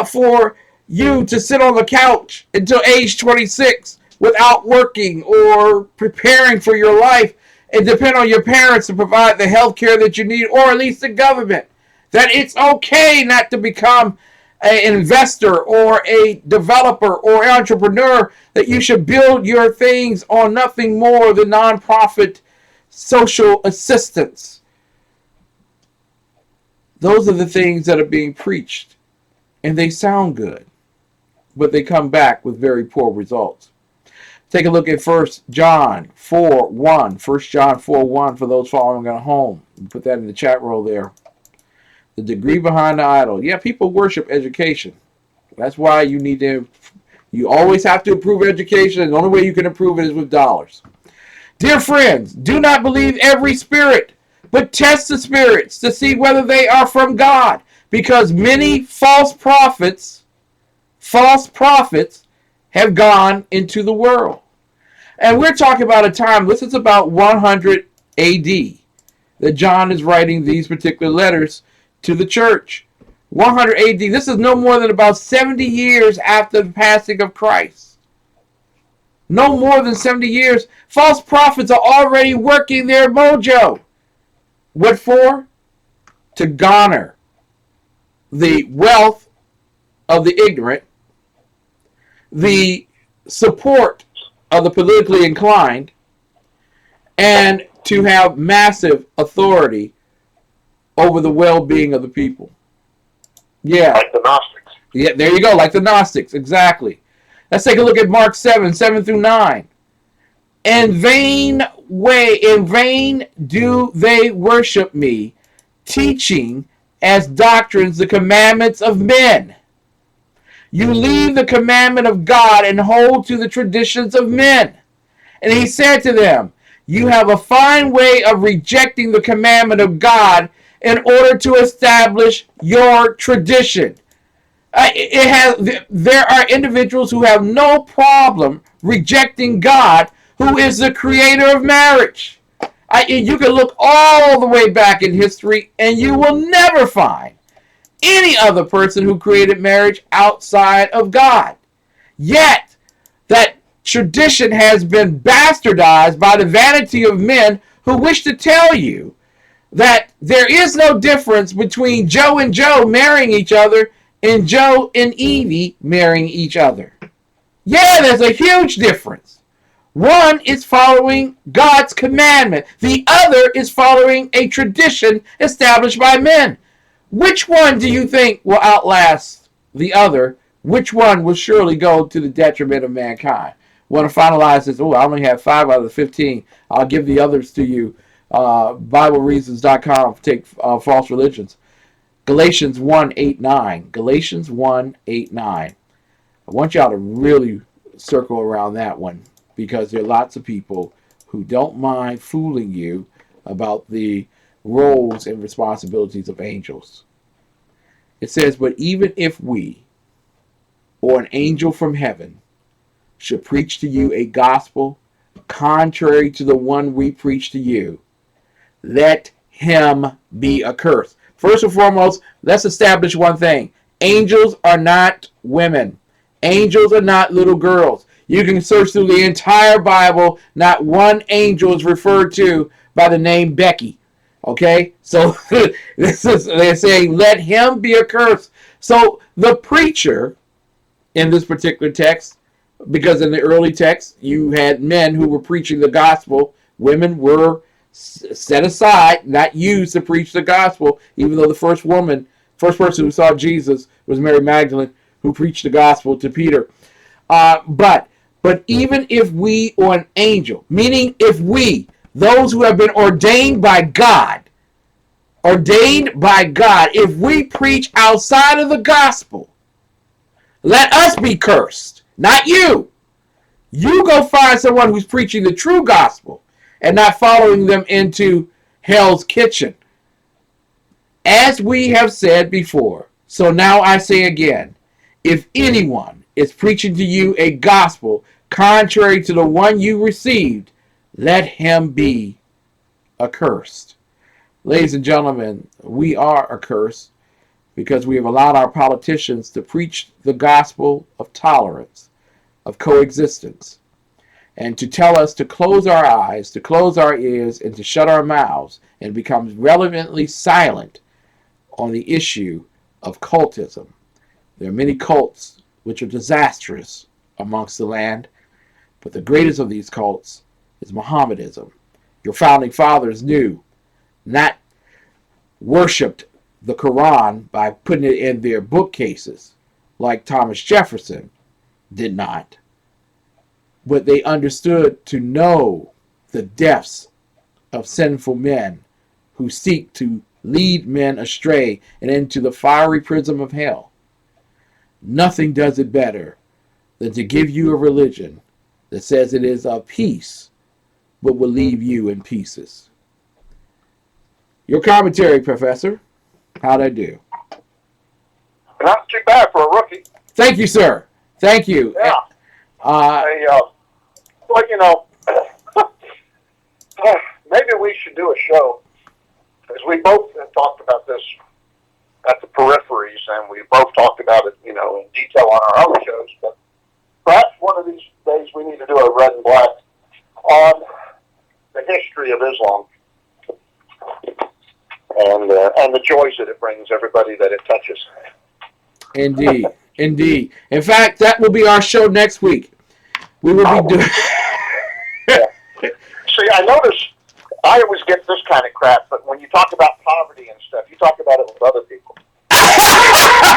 for you to sit on the couch until age 26 without working or preparing for your life and depend on your parents to provide the health care that you need, or at least the government. That it's okay not to become an investor or a developer or entrepreneur, that you should build your things on nothing more than nonprofit social assistance. Those are the things that are being preached, and they sound good, but they come back with very poor results. Take a look at 1 John 4:1. 1 John 4:1 for those following at home. Put that in the chat roll there. The degree behind the idol. Yeah, people worship education. That's why you always have to improve education, and the only way you can improve it is with dollars. Dear friends, do not believe every spirit, but test the spirits to see whether they are from God, because many false prophets have gone into the world. And we're talking about a time, this is about 100 AD, that John is writing these particular letters to the church. 100 AD, this is no more than about 70 years after the passing of Christ. No more than 70 years. False prophets are already working their mojo. What for? To garner the wealth of the ignorant, the support of the politically inclined, and to have massive authority over the well-being of the people. Yeah. Like the Gnostics. Yeah, there you go, like the Gnostics, exactly. Let's take a look at Mark 7:7-9. In vain do they worship me, teaching as doctrines the commandments of men. You leave the commandment of God and hold to the traditions of men. And he said to them, you have a fine way of rejecting the commandment of God in order to establish your tradition. There are individuals who have no problem rejecting God, who is the creator of marriage. You can look all the way back in history, and you will never find any other person who created marriage outside of God. Yet, that tradition has been bastardized by the vanity of men who wish to tell you that there is no difference between Joe and Joe marrying each other and Joe and Evie marrying each other. Yeah, there's a huge difference. One is following God's commandment. The other is following a tradition established by men. Which one do you think will outlast the other? Which one will surely go to the detriment of mankind? Want to finalize this? Oh, I only have 5 out of the 15. I'll give the others to you. BibleReasons.com. Take false religions. Galatians 1:8-9. Galatians 1:8-9. I want y'all to really circle around that one, because there are lots of people who don't mind fooling you about the roles and responsibilities of angels. It says, but even if we or an angel from heaven should preach to you a gospel contrary to the one we preach to you, let him be accursed. First and foremost, let's establish one thing. Angels are not women. Angels are not little girls. You can search through the entire Bible. Not one angel is referred to by the name Becky. Okay? So they're saying, let him be accursed. So the preacher in this particular text, because in the early text, you had men who were preaching the gospel. Women were set aside, not used to preach the gospel, even though the first person who saw Jesus was Mary Magdalene, who preached the gospel to Peter. But even if we or an angel, meaning if we, those who have been ordained by God, if we preach outside of the gospel, let us be cursed, not you. You go find someone who's preaching the true gospel and not following them into hell's kitchen. As we have said before, so now I say again, if anyone is preaching to you a gospel contrary to the one you received, let him be accursed. Ladies and gentlemen, we are accursed because we have allowed our politicians to preach the gospel of tolerance, of coexistence, and to tell us to close our eyes, to close our ears, and to shut our mouths, and become relevantly silent on the issue of cultism. There are many cults which are disastrous amongst the land, but the greatest of these cults is Mohammedism. Your founding fathers knew, not worshipped the Quran by putting it in their bookcases, like Thomas Jefferson did not. But they understood to know the depths of sinful men who seek to lead men astray and into the fiery prison of hell. Nothing does it better than to give you a religion that says it is of peace, but will leave you in pieces. Your commentary, Professor. How'd I do? Not too bad for a rookie. Thank you, sir. Thank you. Yeah. Well, you know, maybe we should do a show, because we both have talked about this at the peripheries, and we both talked about it, you know, in detail on our other shows. But perhaps one of these days we need to do a red and black on the history of Islam and the joys that it brings everybody that it touches. Indeed, indeed. In fact, that will be our show next week. We will be doing. See, I notice I always get this kind of crap, but when you talk about poverty and stuff, you talk about it with other people.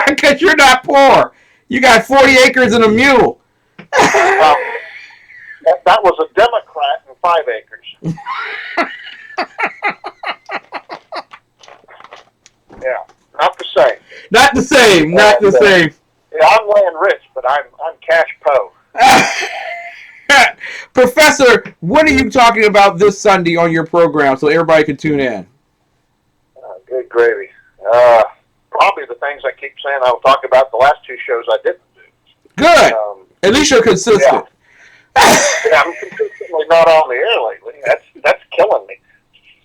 Because you're not poor. You got 40 acres and a mule. Well, that was a Democrat and 5 acres. Yeah, not the same. Not the same. Not the same. Yeah, I'm land rich, but I'm cash po. Professor, what are you talking about this Sunday on your program so everybody can tune in? Good gravy. Probably the things I keep saying I'll talk about the last 2 shows I didn't do. Good. At least you're consistent. Yeah, I'm consistently not on the air lately. That's killing me.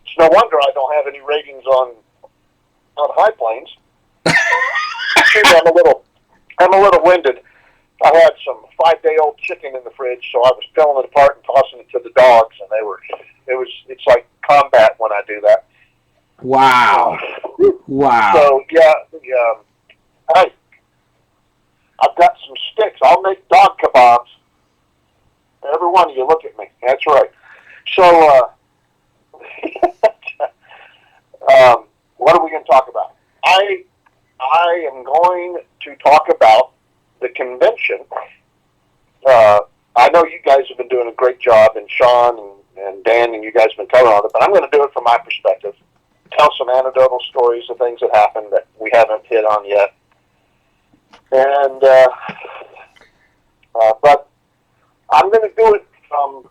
It's no wonder I don't have any ratings on high planes. Excuse me, I'm a little winded. I had some 5-day-old chicken in the fridge, so I was peeling it apart and tossing it to the dogs, and it's like combat when I do that. Wow. Wow. So hey, I've got some sticks. I'll make dog kebabs. Every one of you look at me. That's right. So what are we going to talk about? I am going to talk about the convention. I know you guys have been doing a great job, and Sean and Dan and you guys have been covering on it, but I'm going to do it from my perspective. Tell some anecdotal stories of things that happened that we haven't hit on yet. And but I'm going to do it from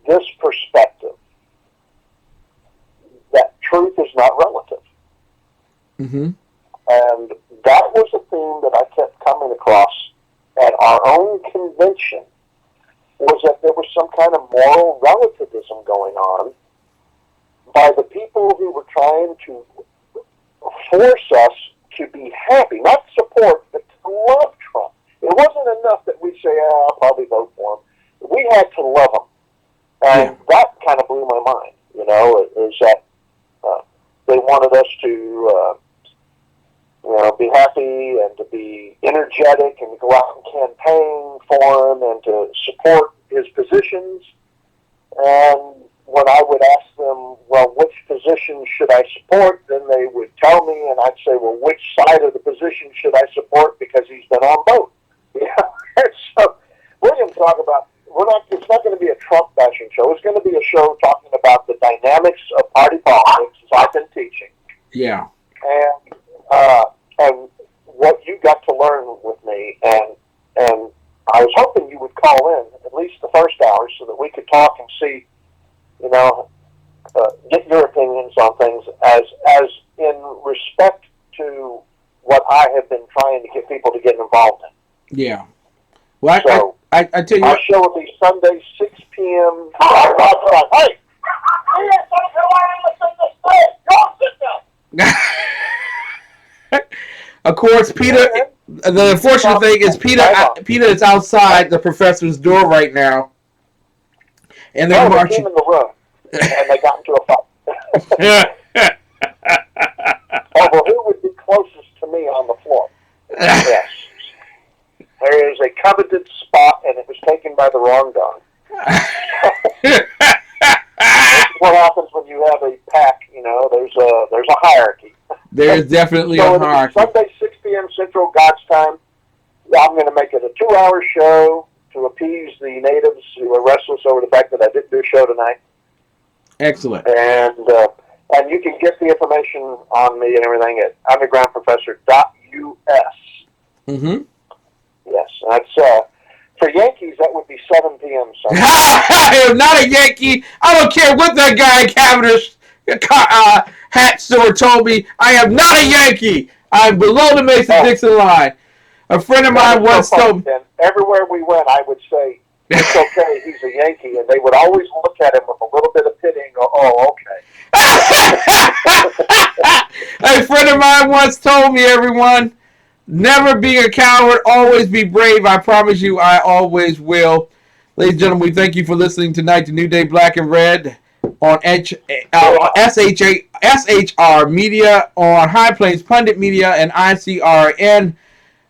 this perspective, that truth is not relative. Mm-hmm. And that was a theme that I kept coming across at our own convention, was that there was some kind of moral relativism going on by the people who were trying to force us to be happy, not support, but to love Trump. It wasn't enough that we say, I'll probably vote for him. We had to love him. And that kind of blew my mind, you know, is that they wanted us to be happy and to be energetic and to go out and campaign for him and to support his positions. And when I would ask them, well, which position should I support, then they would tell me, and I'd say, well, which side of the position should I support, because he's been on both. Yeah. So we're going to talk about, it's not going to be a Trump bashing show. It's going to be a show talking about the dynamics of party politics, as I've been teaching. Yeah. And what you got to learn with me, and I was hoping you would call in at least the first hour so that we could talk and see, you know, get your opinions on things as in respect to what I have been trying to get people to get involved in. Yeah. Well, so, I tell you our what. show will be Sunday, 6 p.m. Hey! Of course, Peter. The unfortunate thing is Peter is outside the professor's door right now, and they're marching. They came in the room, and they got into a fight. Well, who would be closest to me on the floor? Yes. There is a coveted spot, and it was taken by the wrong dog. what happens when you have a pack. You know, there's a hierarchy. There's definitely so a hierarchy. Sunday, 6 p.m. Central God's time. I'm going to make it a 2-hour show to appease the natives who are restless over the fact that I didn't do a show tonight. Excellent. And you can get the information on me and everything at undergroundprofessor.us. Mm-hmm. Yes, that's for Yankees. That would be 7 p.m. Sunday. I am not a Yankee. I don't care what that guy in Cavendish hat store told me. I am not a Yankee. I'm below the Mason-Dixon line. A friend of mine once told me. Everywhere we went, I would say, it's okay, he's a Yankee. And they would always look at him with a little bit of pity and go, oh, okay. A friend of mine once told me, everyone, never be a coward, always be brave. I promise you, I always will. Ladies and gentlemen, we thank you for listening tonight to New Day Black and Red on SHR Media, on High Plains Pundit Media, and ICRN.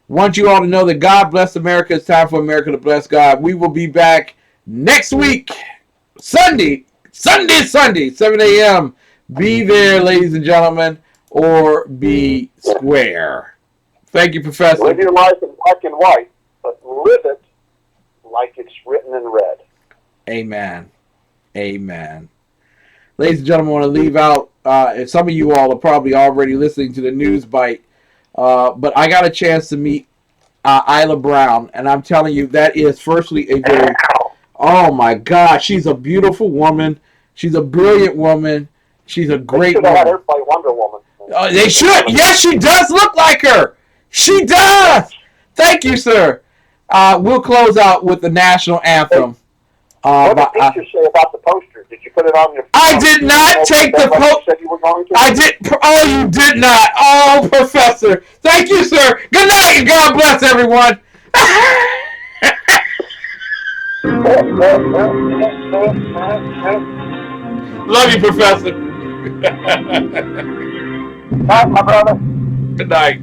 Want you all to know that God bless America. It's time for America to bless God. We will be back next week, Sunday, 7 a.m. Be there, ladies and gentlemen, or be square. Thank you, Professor. Live your life in black and white, but live it like it's written in red. Amen. Amen. Ladies and gentlemen, I want to leave out, some of you all are probably already listening to the News Bite, but I got a chance to meet Isla Brown, and I'm telling you, that is firstly a very, oh my God, she's a beautiful woman. She's a brilliant woman. She's a great woman. They should have had her play Wonder Woman. They should. Yes, she does look like her. She does. Thank you, sir. We'll close out with the national anthem. What did teachers say about the poster? Did you put it on your? I did not take the poster. I did. Oh, you did not. Oh, Professor. Thank you, sir. Good night, and God bless everyone. Love you, Professor. Night, my brother. Good night.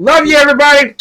Love you, everybody.